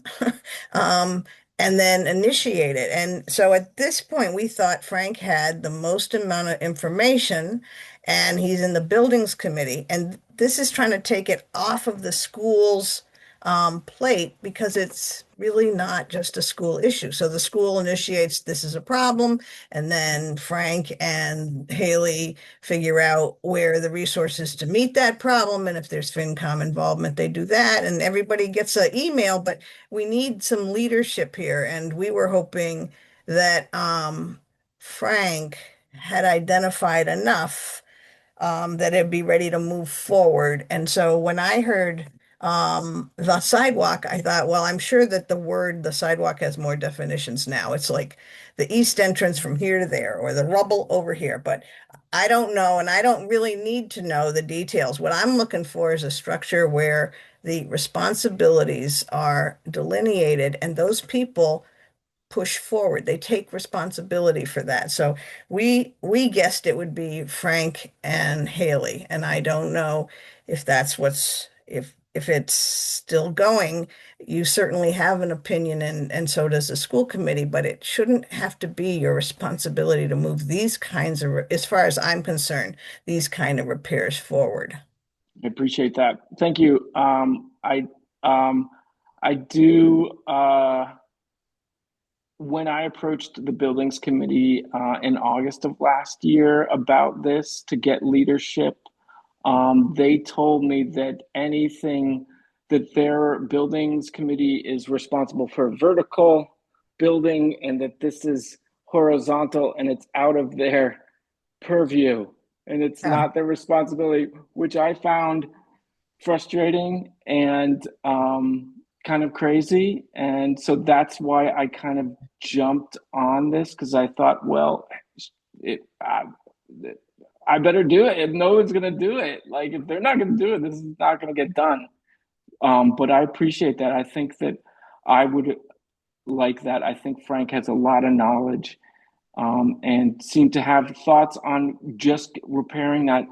and then initiate it. And so at this point, we thought Frank had the most amount of information, and he's in the buildings committee. And this is trying to take it off of the school's plate because it's really not just a school issue. So the school initiates this is a problem, and then Frank and Haley figure out where the resources to meet that problem. And if there's FinCom involvement, they do that, and everybody gets an email. But we need some leadership here, and we were hoping that Frank had identified enough that it'd be ready to move forward. And so when I heard the sidewalk, I thought, well, I'm sure that the sidewalk has more definitions now. It's like the east entrance from here to there, or the rubble over here. But I don't know, and I don't really need to know the details. What I'm looking for is a structure where the responsibilities are delineated and those people push forward. They take responsibility for that. So we guessed it would be Frank and Haley, and I don't know if that's if it's still going. You certainly have an opinion, and so does the school committee, but it shouldn't have to be your responsibility to move these kinds of, as far as I'm concerned, these kind of repairs forward. I appreciate that. Thank you. I do. When I approached the buildings committee in August of last year about this to get leadership, they told me that that their buildings committee is responsible for vertical building and that this is horizontal and it's out of their purview and it's Yeah. not their responsibility, which I found frustrating and kind of crazy. And so that's why I kind of jumped on this because I thought, well, it, I better do it. If no one's going to do it, like if they're not going to do it, this is not going to get done. But I appreciate that. I think that I would like that. I think Frank has a lot of knowledge and seemed to have thoughts on just repairing that.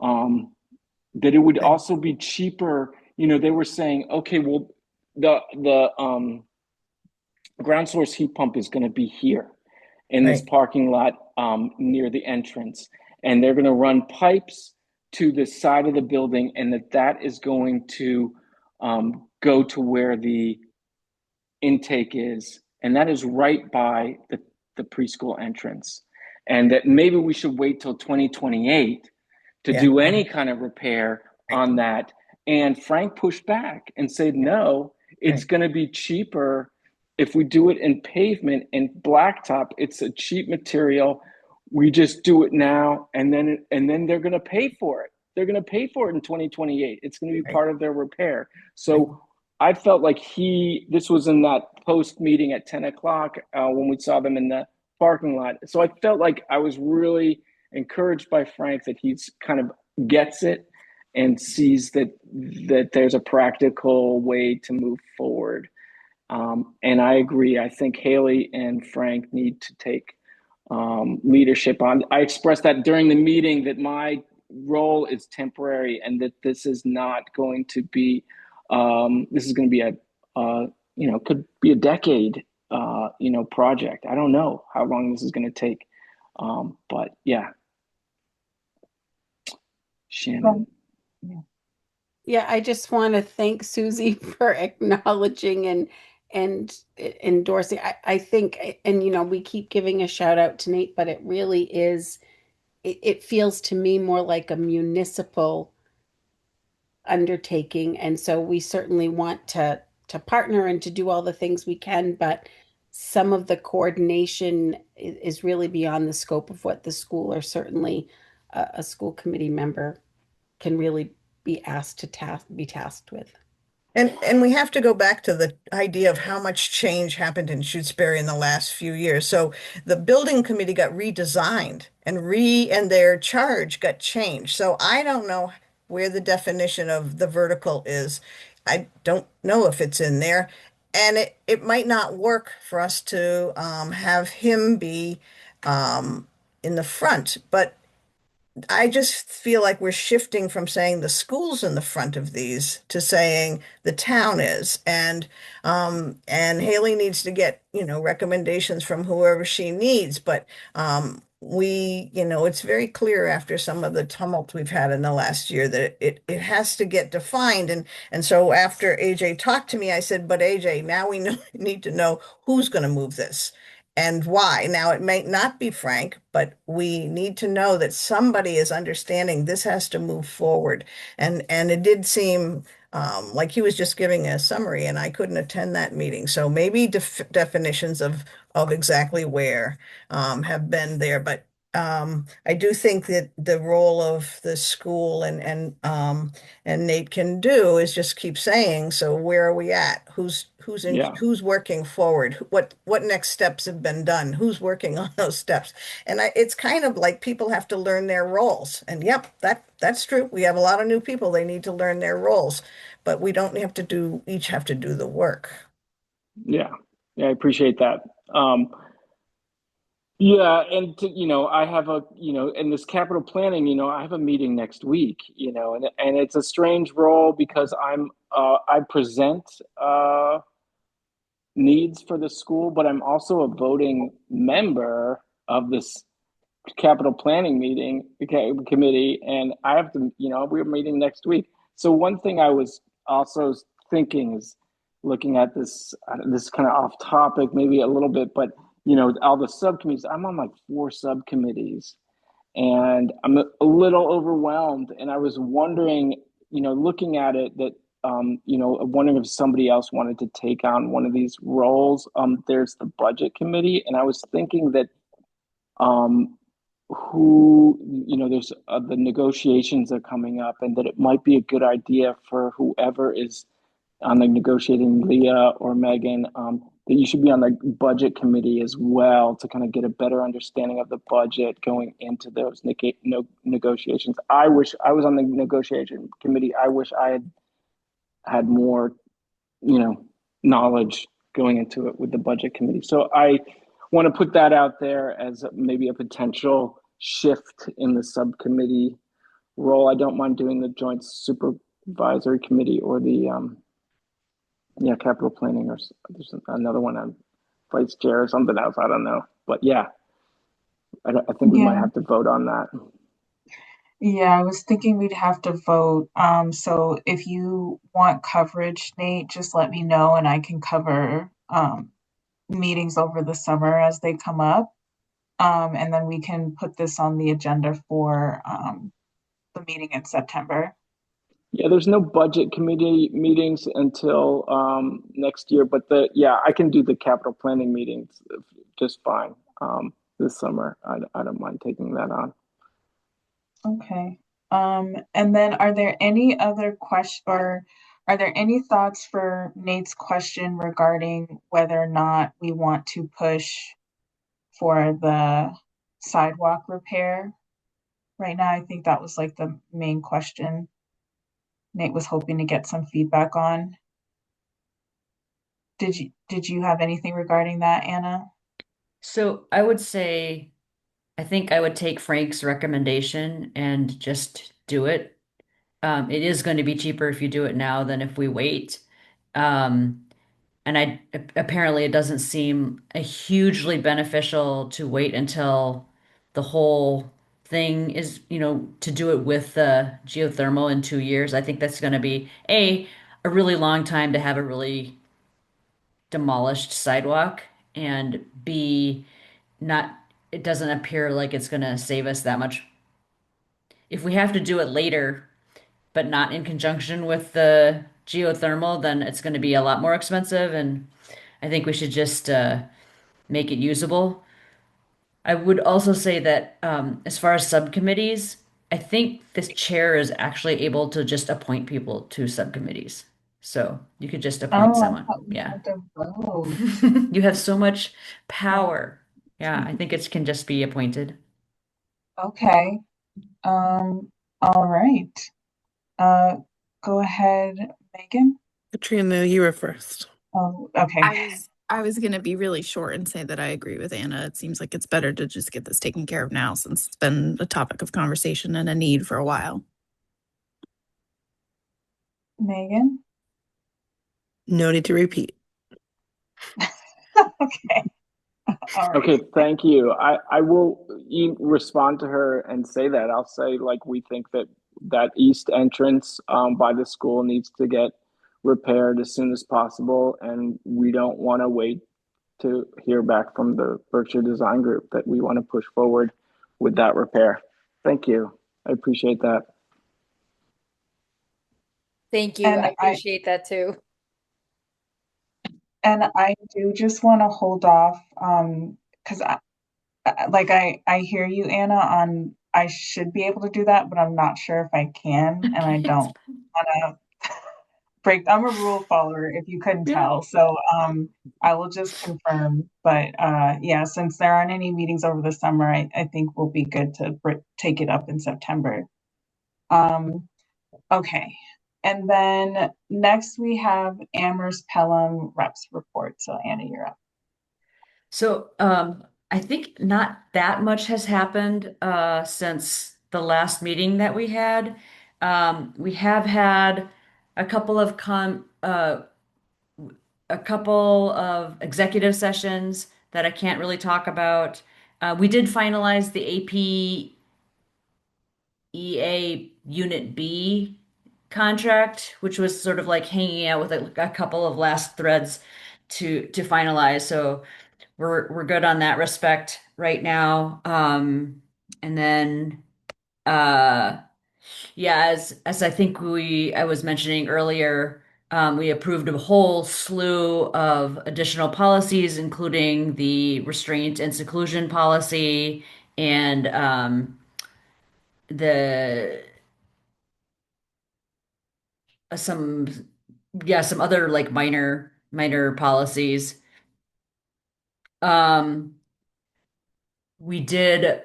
That it would also be cheaper. You know, they were saying, okay, well, the ground source heat pump is going to be here in this Right. parking lot near the entrance, and they're going to run pipes to the side of the building, and that is going to go to where the intake is, and that is right by the preschool entrance, and that maybe we should wait till 2028 to Yeah. do any kind of repair on that. And Frank pushed back and said, no, it's Right. going to be cheaper if we do it in pavement and blacktop. It's a cheap material. We just do it now, and then they're going to pay for it. They're going to pay for it in 2028. It's going to be Right. part of their repair. Right. So I felt like this was in that post meeting at 10 o'clock when we saw them in the parking lot. So I felt like I was really encouraged by Frank that he's kind of gets it and sees that there's a practical way to move forward. And I agree. I think Haley and Frank need to take leadership on. I expressed that during the meeting that my role is temporary and that this is not going to be. This is going to be could be a decade, project. I don't know how long this is going to take, but yeah, Shannon. Yeah, I just want to thank Susie for acknowledging and endorsing. I think, and we keep giving a shout out to Nate, but it really is. It feels to me more like a municipal undertaking, and so we certainly want to partner and to do all the things we can, but some of the coordination is really beyond the scope of what the school or certainly a school committee member can really be asked to be tasked with. And we have to go back to the idea of how much change happened in Shutesbury in the last few years. So the building committee got redesigned and their charge got changed. So I don't know where the definition of the vertical is. I don't know if it's in there. And it might not work for us to have him be in the front, but I just feel like we're shifting from saying the school's in the front of these to saying the town is. And Haley needs to get, recommendations from whoever she needs. But it's very clear after some of the tumult we've had in the last year that it has to get defined. And so after AJ talked to me, I said, but AJ, now we need to know who's going to move this and why. Now, it may not be Frank, but we need to know that somebody is understanding this has to move forward. And it did seem like he was just giving a summary, and I couldn't attend that meeting. So maybe definitions of exactly where have been there, but I do think that the role of the school and Nate can do is just keep saying, so where are we at? Yeah. Who's working forward? What next steps have been done? Who's working on those steps? And it's kind of like people have to learn their roles. And yep, that's true. We have a lot of new people. They need to learn their roles, but we don't have to each have to do the work. Yeah. Yeah, I appreciate that. Yeah, and I have in this capital planning, I have a meeting next week, and it's a strange role because I present needs for the school, but I'm also a voting member of this capital planning meeting committee, and I have to, we're meeting next week. So one thing I was also thinking is looking at this kind of off topic, maybe a little bit, but all the subcommittees. I'm on like 4 subcommittees, and I'm a little overwhelmed. And I was wondering, looking at it, that wondering if somebody else wanted to take on one of these roles. There's the budget committee, and I was thinking that um, there's the negotiations are coming up, and that it might be a good idea for whoever is on the negotiating, Leah or Megan, that you should be on the budget committee as well to kind of get a better understanding of the budget going into those negotiations. I wish I was on the negotiation committee. I wish I had more, you know, knowledge going into it with the budget committee. So I want to put that out there as maybe a potential shift in the subcommittee role. I don't mind doing the joint supervisory committee or the capital planning, or there's another one on vice chair or something else. I don't know, but yeah, I think we might Yeah. have to vote on that. Yeah, I was thinking we'd have to vote. So if you want coverage, Nate, just let me know and I can cover meetings over the summer as they come up. And then we can put this on the agenda for the meeting in September. Yeah, there's no budget committee meetings until next year, but I can do the capital planning meetings just fine this summer. I don't mind taking that on. Okay. And then are there any other question or are there any thoughts for Nate's question regarding whether or not we want to push for the sidewalk repair? Right now, I think that was like the main question Nate was hoping to get some feedback on. Did you have anything regarding that, Anna? So I would say, I think I would take Frank's recommendation and just do it. It is going to be cheaper if you do it now than if we wait. Um, and apparently it doesn't seem a hugely beneficial to wait until the whole thing is, to do it with the geothermal in 2 years. I think that's going to be a really long time to have a really demolished sidewalk, and B, not, it doesn't appear like it's going to save us that much. If we have to do it later, but not in conjunction with the geothermal, then it's going to be a lot more expensive. And I think we should just make it usable. I would also say that as far as subcommittees, I think this chair is actually able to just appoint people to subcommittees. So you could just appoint Oh, I someone. thought we Yeah. had to vote. You have so much Oh, power. Yeah, I think it can just be appointed. okay. All right. Uh, go ahead, Megan. Katrina, you were first. Oh, okay. I was gonna be really short and say that I agree with Anna. It seems like it's better to just get this taken care of now since it's been a topic of conversation and a need for a while. Megan. No need to repeat. Okay. All right. Okay, thank you. I will respond to her and say that. I'll say, like, we think that that east entrance by the school needs to get repaired as soon as possible, and we don't want to wait to hear back from the Berkshire Design Group, that we want to push forward with that repair. Thank you. I appreciate that. Thank you. And I appreciate that too. I do just want to hold off because I hear you, Anna, on I should be able to do that, but I'm not sure if I can, and I don't want to break. I'm a rule follower, if you couldn't Yeah. tell. So I will just confirm. But yeah, since there aren't any meetings over the summer, I think we'll be good to take it up in September. Um, okay. And then next we have Amherst Pelham reps report. So Anna, you're up. So I think not that much has happened since the last meeting that we had. We have had a couple of a couple of executive sessions that I can't really talk about. We did finalize the APEA Unit B contract, which was sort of like hanging out with a couple of last threads to finalize. So we're good on that respect right now. And then yeah, as I think I was mentioning earlier, we approved a whole slew of additional policies, including the restraint and seclusion policy and the some some other like minor policies. Um, we did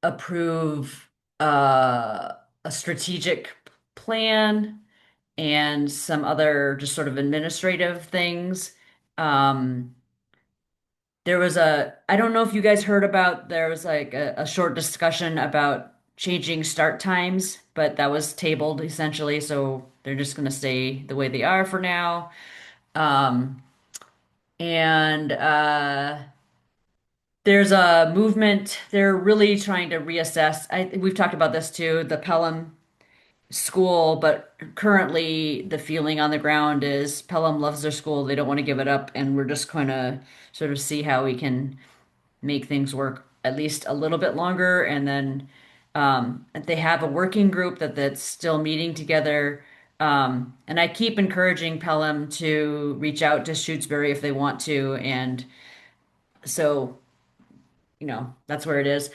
approve a strategic plan and some other just sort of administrative things. Um, I don't know if you guys heard about, there was like a short discussion about changing start times, but that was tabled essentially, so they're just going to stay the way they are for now. Um, and there's a movement, they're really trying to reassess. We've talked about this too, the Pelham school, but currently the feeling on the ground is Pelham loves their school. They don't want to give it up, and we're just going to sort of see how we can make things work at least a little bit longer. And then they have a working group that's still meeting together. And I keep encouraging Pelham to reach out to Shutesbury if they want to. And so that's where it is.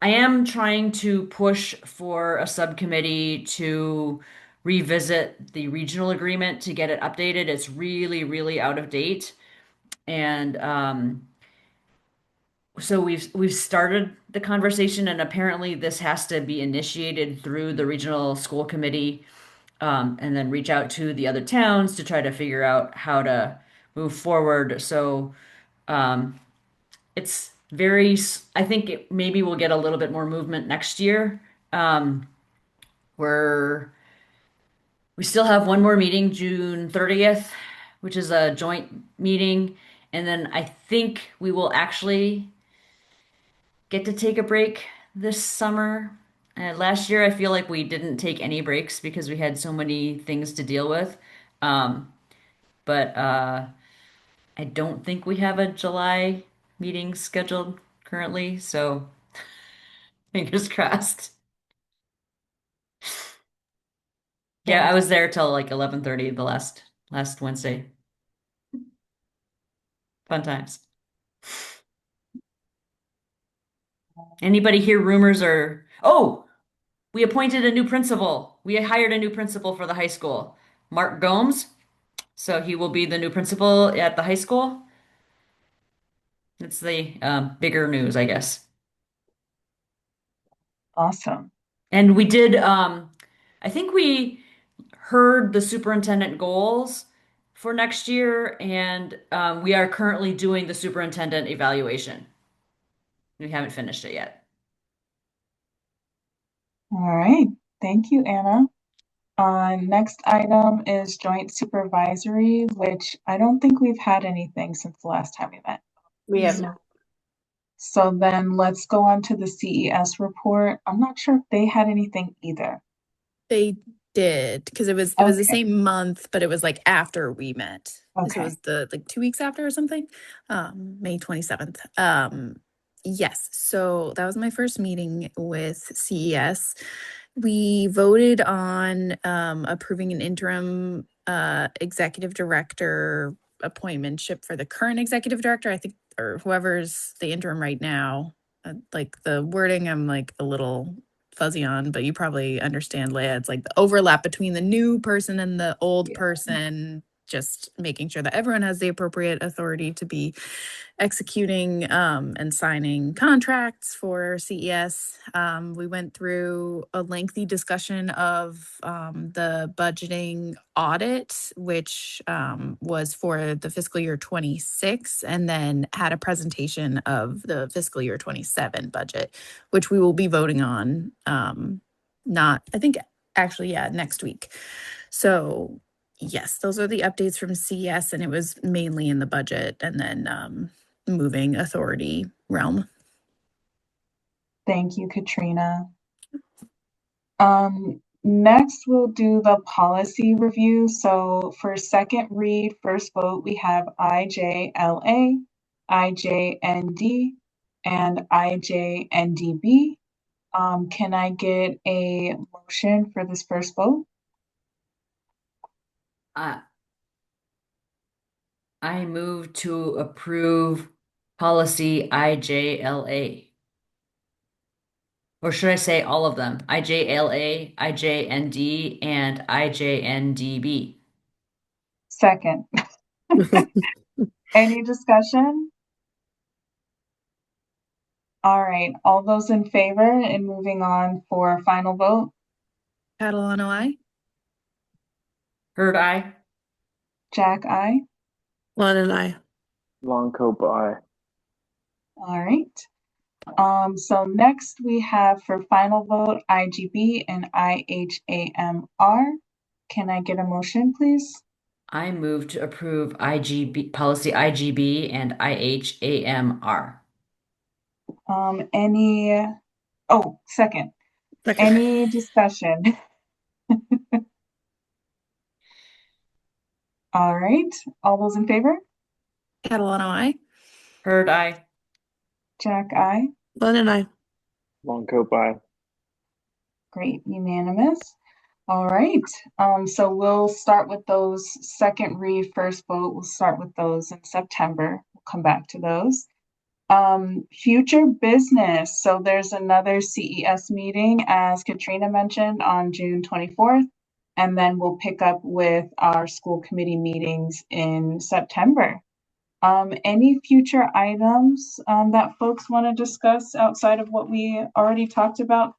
I am trying to push for a subcommittee to revisit the regional agreement to get it updated. It's really, really out of date. And so we've started the conversation, and apparently this has to be initiated through the regional school committee, and then reach out to the other towns to try to figure out how to move forward. So it's I think maybe we'll get a little bit more movement next year. Where we still have one more meeting, June 30th, which is a joint meeting. And then I think we will actually get to take a break this summer. Last year, I feel like we didn't take any breaks because we had so many things to deal with. Um, but I don't think we have a July meeting scheduled currently, so fingers crossed. Yeah, I Thanks. was there till like 11:30 the last Wednesday. Fun times. Anybody hear rumors or oh, we appointed a new principal. We hired a new principal for the high school, Mark Gomes. So he will be the new principal at the high school. It's the bigger news, I guess. Awesome. And we did, I think we heard the superintendent goals for next year, and we are currently doing the superintendent evaluation. We haven't finished it yet. All right. Thank you, Anna. Next item is joint supervisory, which I don't think we've had anything since the last time we met. We have not. So then let's go on to the CES report. I'm not sure if they had anything either. They did, because it was the Okay. same month, but it was like after we met. So it Okay. was the like 2 weeks after or something. May 27th. Yes. So that was my first meeting with CES. We voted on approving an interim executive director appointmentship for the current executive director, I think, or whoever's the interim right now. Like the wording, I'm like a little fuzzy on, but you probably understand, Leah. It's like the overlap between the new person and the old Yeah. person, just making sure that everyone has the appropriate authority to be executing and signing contracts for CES. We went through a lengthy discussion of the budgeting audit, which was for the fiscal year 26, and then had a presentation of the fiscal year 27 budget, which we will be voting on I think actually, yeah, next week. So yes, those are the updates from CES, and it was mainly in the budget and then moving authority realm. Thank you, Katrina. Next, we'll do the policy review. So for second read, first vote, we have IJLA, IJND, and IJNDB. Can I get a motion for this first vote? Uh, I move to approve policy IJLA. Or should I say all of them? IJLA, IJND, and IJNDB. Second. Any discussion? All right, all those in favor and moving on for final vote? Catalano, I. Heard I. Jack, aye. One and I. Longcoat aye. All right. So next we have for final vote IGB and IHAMR. Can I get a motion, please? I move to approve IGB policy IGB and IHAMR. Second. Second. Any discussion? All right. All those in favor? Catalano, I. Heard I. Jack, aye. One and I. Longcoat aye. Great, unanimous. All right. So we'll start with those second read, first vote. We'll start with those in September. We'll come back to those. Future business. So there's another CES meeting, as Katrina mentioned, on June 24th. And then we'll pick up with our school committee meetings in September. Any future items that folks want to discuss outside of what we already talked about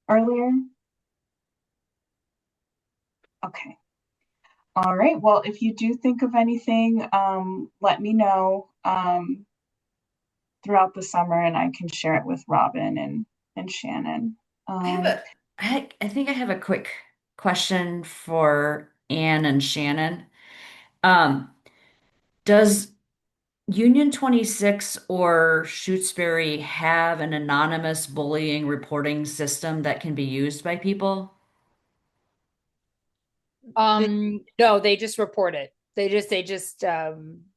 earlier? Okay. All right. Well, if you do think of anything, let me know throughout the summer, and I can share it with Robin and Shannon. I think I have a quick question for Anne and Shannon. Does Union 26 or Shutesbury have an anonymous bullying reporting system that can be used by people? No, they just report it. They just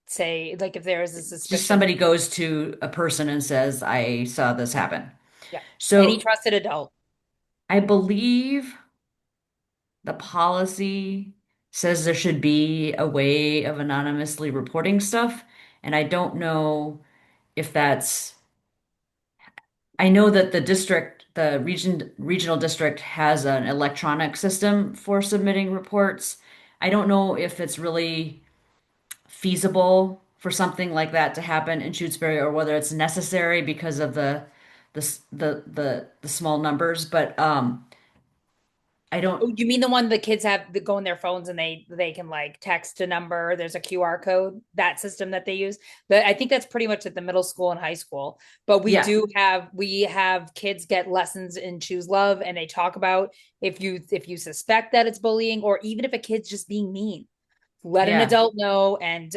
say, like, if there is a Just suspicion. somebody goes to a person and says, I saw this happen. Yeah. Any So trusted adult. I believe the policy says there should be a way of anonymously reporting stuff, and I don't know if that's, I know that the regional district has an electronic system for submitting reports. I don't know if it's really feasible for something like that to happen in Shutesbury or whether it's necessary because of the small numbers, but I don't. Oh, you mean the one the kids have that go in their phones and they can like text a number, there's a QR code, that system that they use. I think that's pretty much at the middle school and high school. But Yeah. we have kids get lessons in Choose Love, and they talk about if you suspect that it's bullying, or even if a kid's just being mean, let an Yeah. adult know. And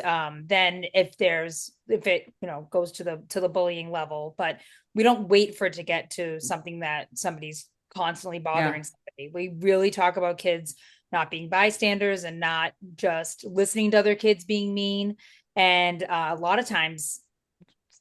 then if it goes to the bullying level, but we don't wait for it to get to something that somebody's constantly bothering somebody. We really talk about kids not being bystanders and not just listening to other kids being mean. And a lot of times,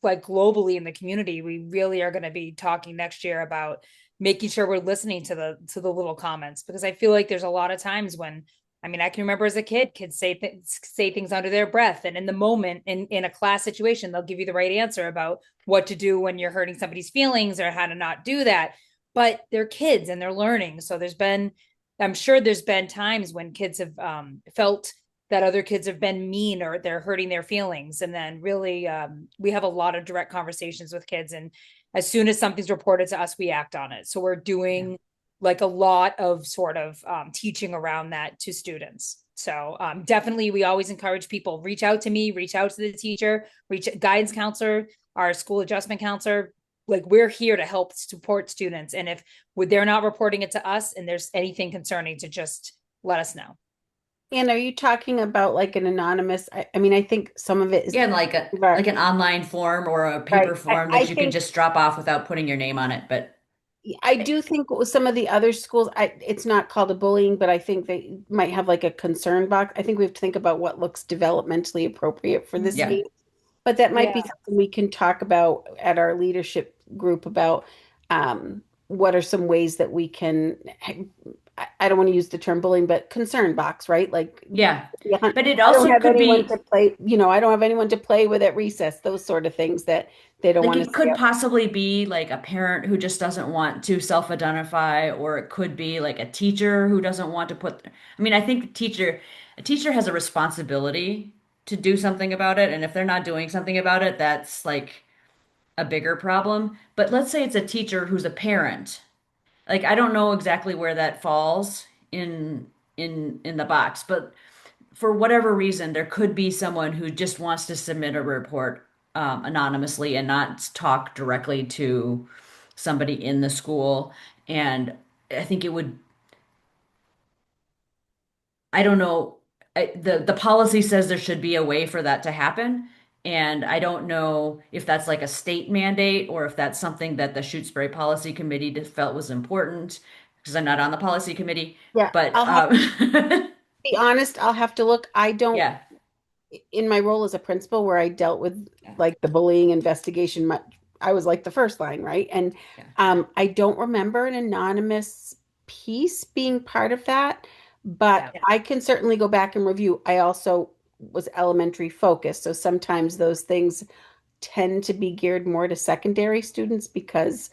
like globally in the community, we really are going to be talking next year about making sure we're listening to the little comments, because I feel like there's a lot of times when, I mean, I can remember as a kid, kids say things under their breath, and in the moment, in a class situation, they'll give you the right answer about what to do when you're hurting somebody's feelings or how to not do that. But they're kids and they're learning. So I'm sure there's been times when kids have felt that other kids have been mean or they're hurting their feelings. And then really, we have a lot of direct conversations with kids. And as soon as something's reported to us, we act on it. So we're doing like a lot of sort of teaching around that to students. So definitely, we always encourage people, reach out to me, reach out to the teacher, guidance counselor, our school adjustment counselor. Like, we're here to help support students. And if they're not reporting it to us and there's anything concerning, to just let us know. And are you talking about like an anonymous? I mean, I think some of it is Yeah, like an online form or a paper right. form I that you can think just drop off without putting your name on it. But I do think with some of the other schools, it's not called a bullying, but I think they might have like a concern box. I think we have to think about what looks developmentally appropriate for this yeah, age. But that might be Yeah. something we can talk about at our leadership group about what are some ways that we can, I don't want to use the term bullying, but concern box, right? Like, Yeah. yeah, But it I don't also have could anyone to be play, I don't have anyone to play with at recess, those sort of things that they don't like want to it see. could possibly be like a parent who just doesn't want to self-identify, or it could be like a teacher who doesn't want to put, I mean, I think a teacher has a responsibility to do something about it. And if they're not doing something about it, that's like a bigger problem. But let's say it's a teacher who's a parent. Like I don't know exactly where that falls in the box, but for whatever reason, there could be someone who just wants to submit a report anonymously and not talk directly to somebody in the school. And I think it would, I don't know, the policy says there should be a way for that to happen. And I don't know if that's like a state mandate or if that's something that the Shutesbury Policy Committee just felt was important, because I'm not on the policy committee. Yeah, But I'll have to be honest, I'll have to look. I don't, yeah, in my role as a principal where I dealt with yeah, like the bullying investigation, I was like the first line, right? And yeah, I don't remember an anonymous piece being part of that, but Yeah. I can certainly go back and review. I also was elementary focused, so sometimes those things tend to be geared more to secondary students because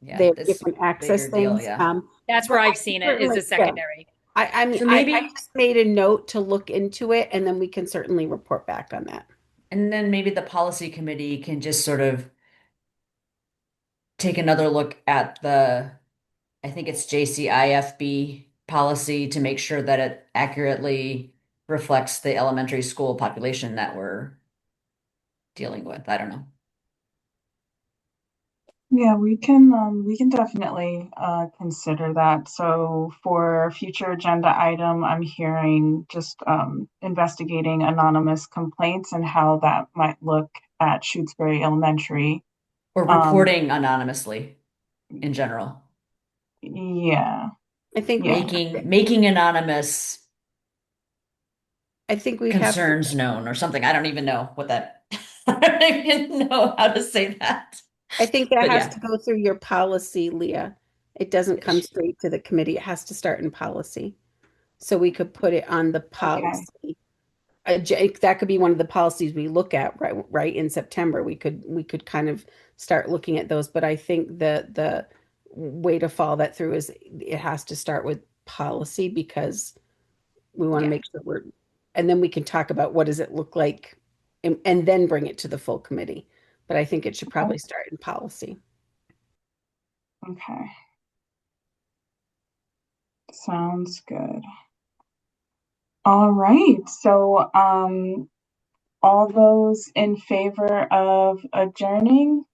they yeah. have That's different a access bigger deal. things. Yeah. That's But where I I've can seen it is certainly, a yeah. secondary. I mean, So I maybe, just made a note to look into it, and then we can certainly report back on that. and then maybe the policy committee can just sort of take another look at I think it's JCIFB policy to make sure that it accurately reflects the elementary school population that we're dealing with. I don't know. Yeah, we can definitely consider that. So for future agenda item, I'm hearing just investigating anonymous complaints and how that might look at Shutesbury Elementary. Or Um, reporting anonymously in general. yeah, I think we yeah. Making anonymous I think we'd have to, concerns known or something. I don't even know what that, I don't even know how to say that. I think that But has yeah, to go through your policy, Leah. It doesn't come straight to the committee. It has to start in policy. So we could put it on the Okay. policy. That could be one of the policies we look at right in September. We could kind of start looking at those, but I think the way to follow that through is it has to start with policy because we want to yeah. make sure and then we can talk about what does it look like and then bring it to the full committee. But I think it should probably start in policy. Okay. Sounds good. All right. So all those in favor of adjourning,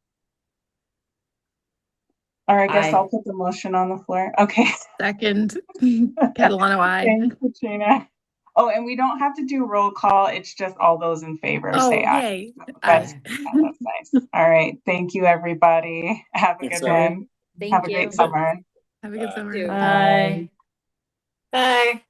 or I guess I'll I put the motion on the floor. Okay. Second, Catalano, I. Thanks, Katrina. Oh, and we don't have to do roll call. It's just all those in favor say Oh, aye. yay. That's I. that's nice. All right. Thank you, everybody. Have a Thanks, good Lily. one. Have Thank a great you. summer. Have a good You summer. too. Bye. I Bye.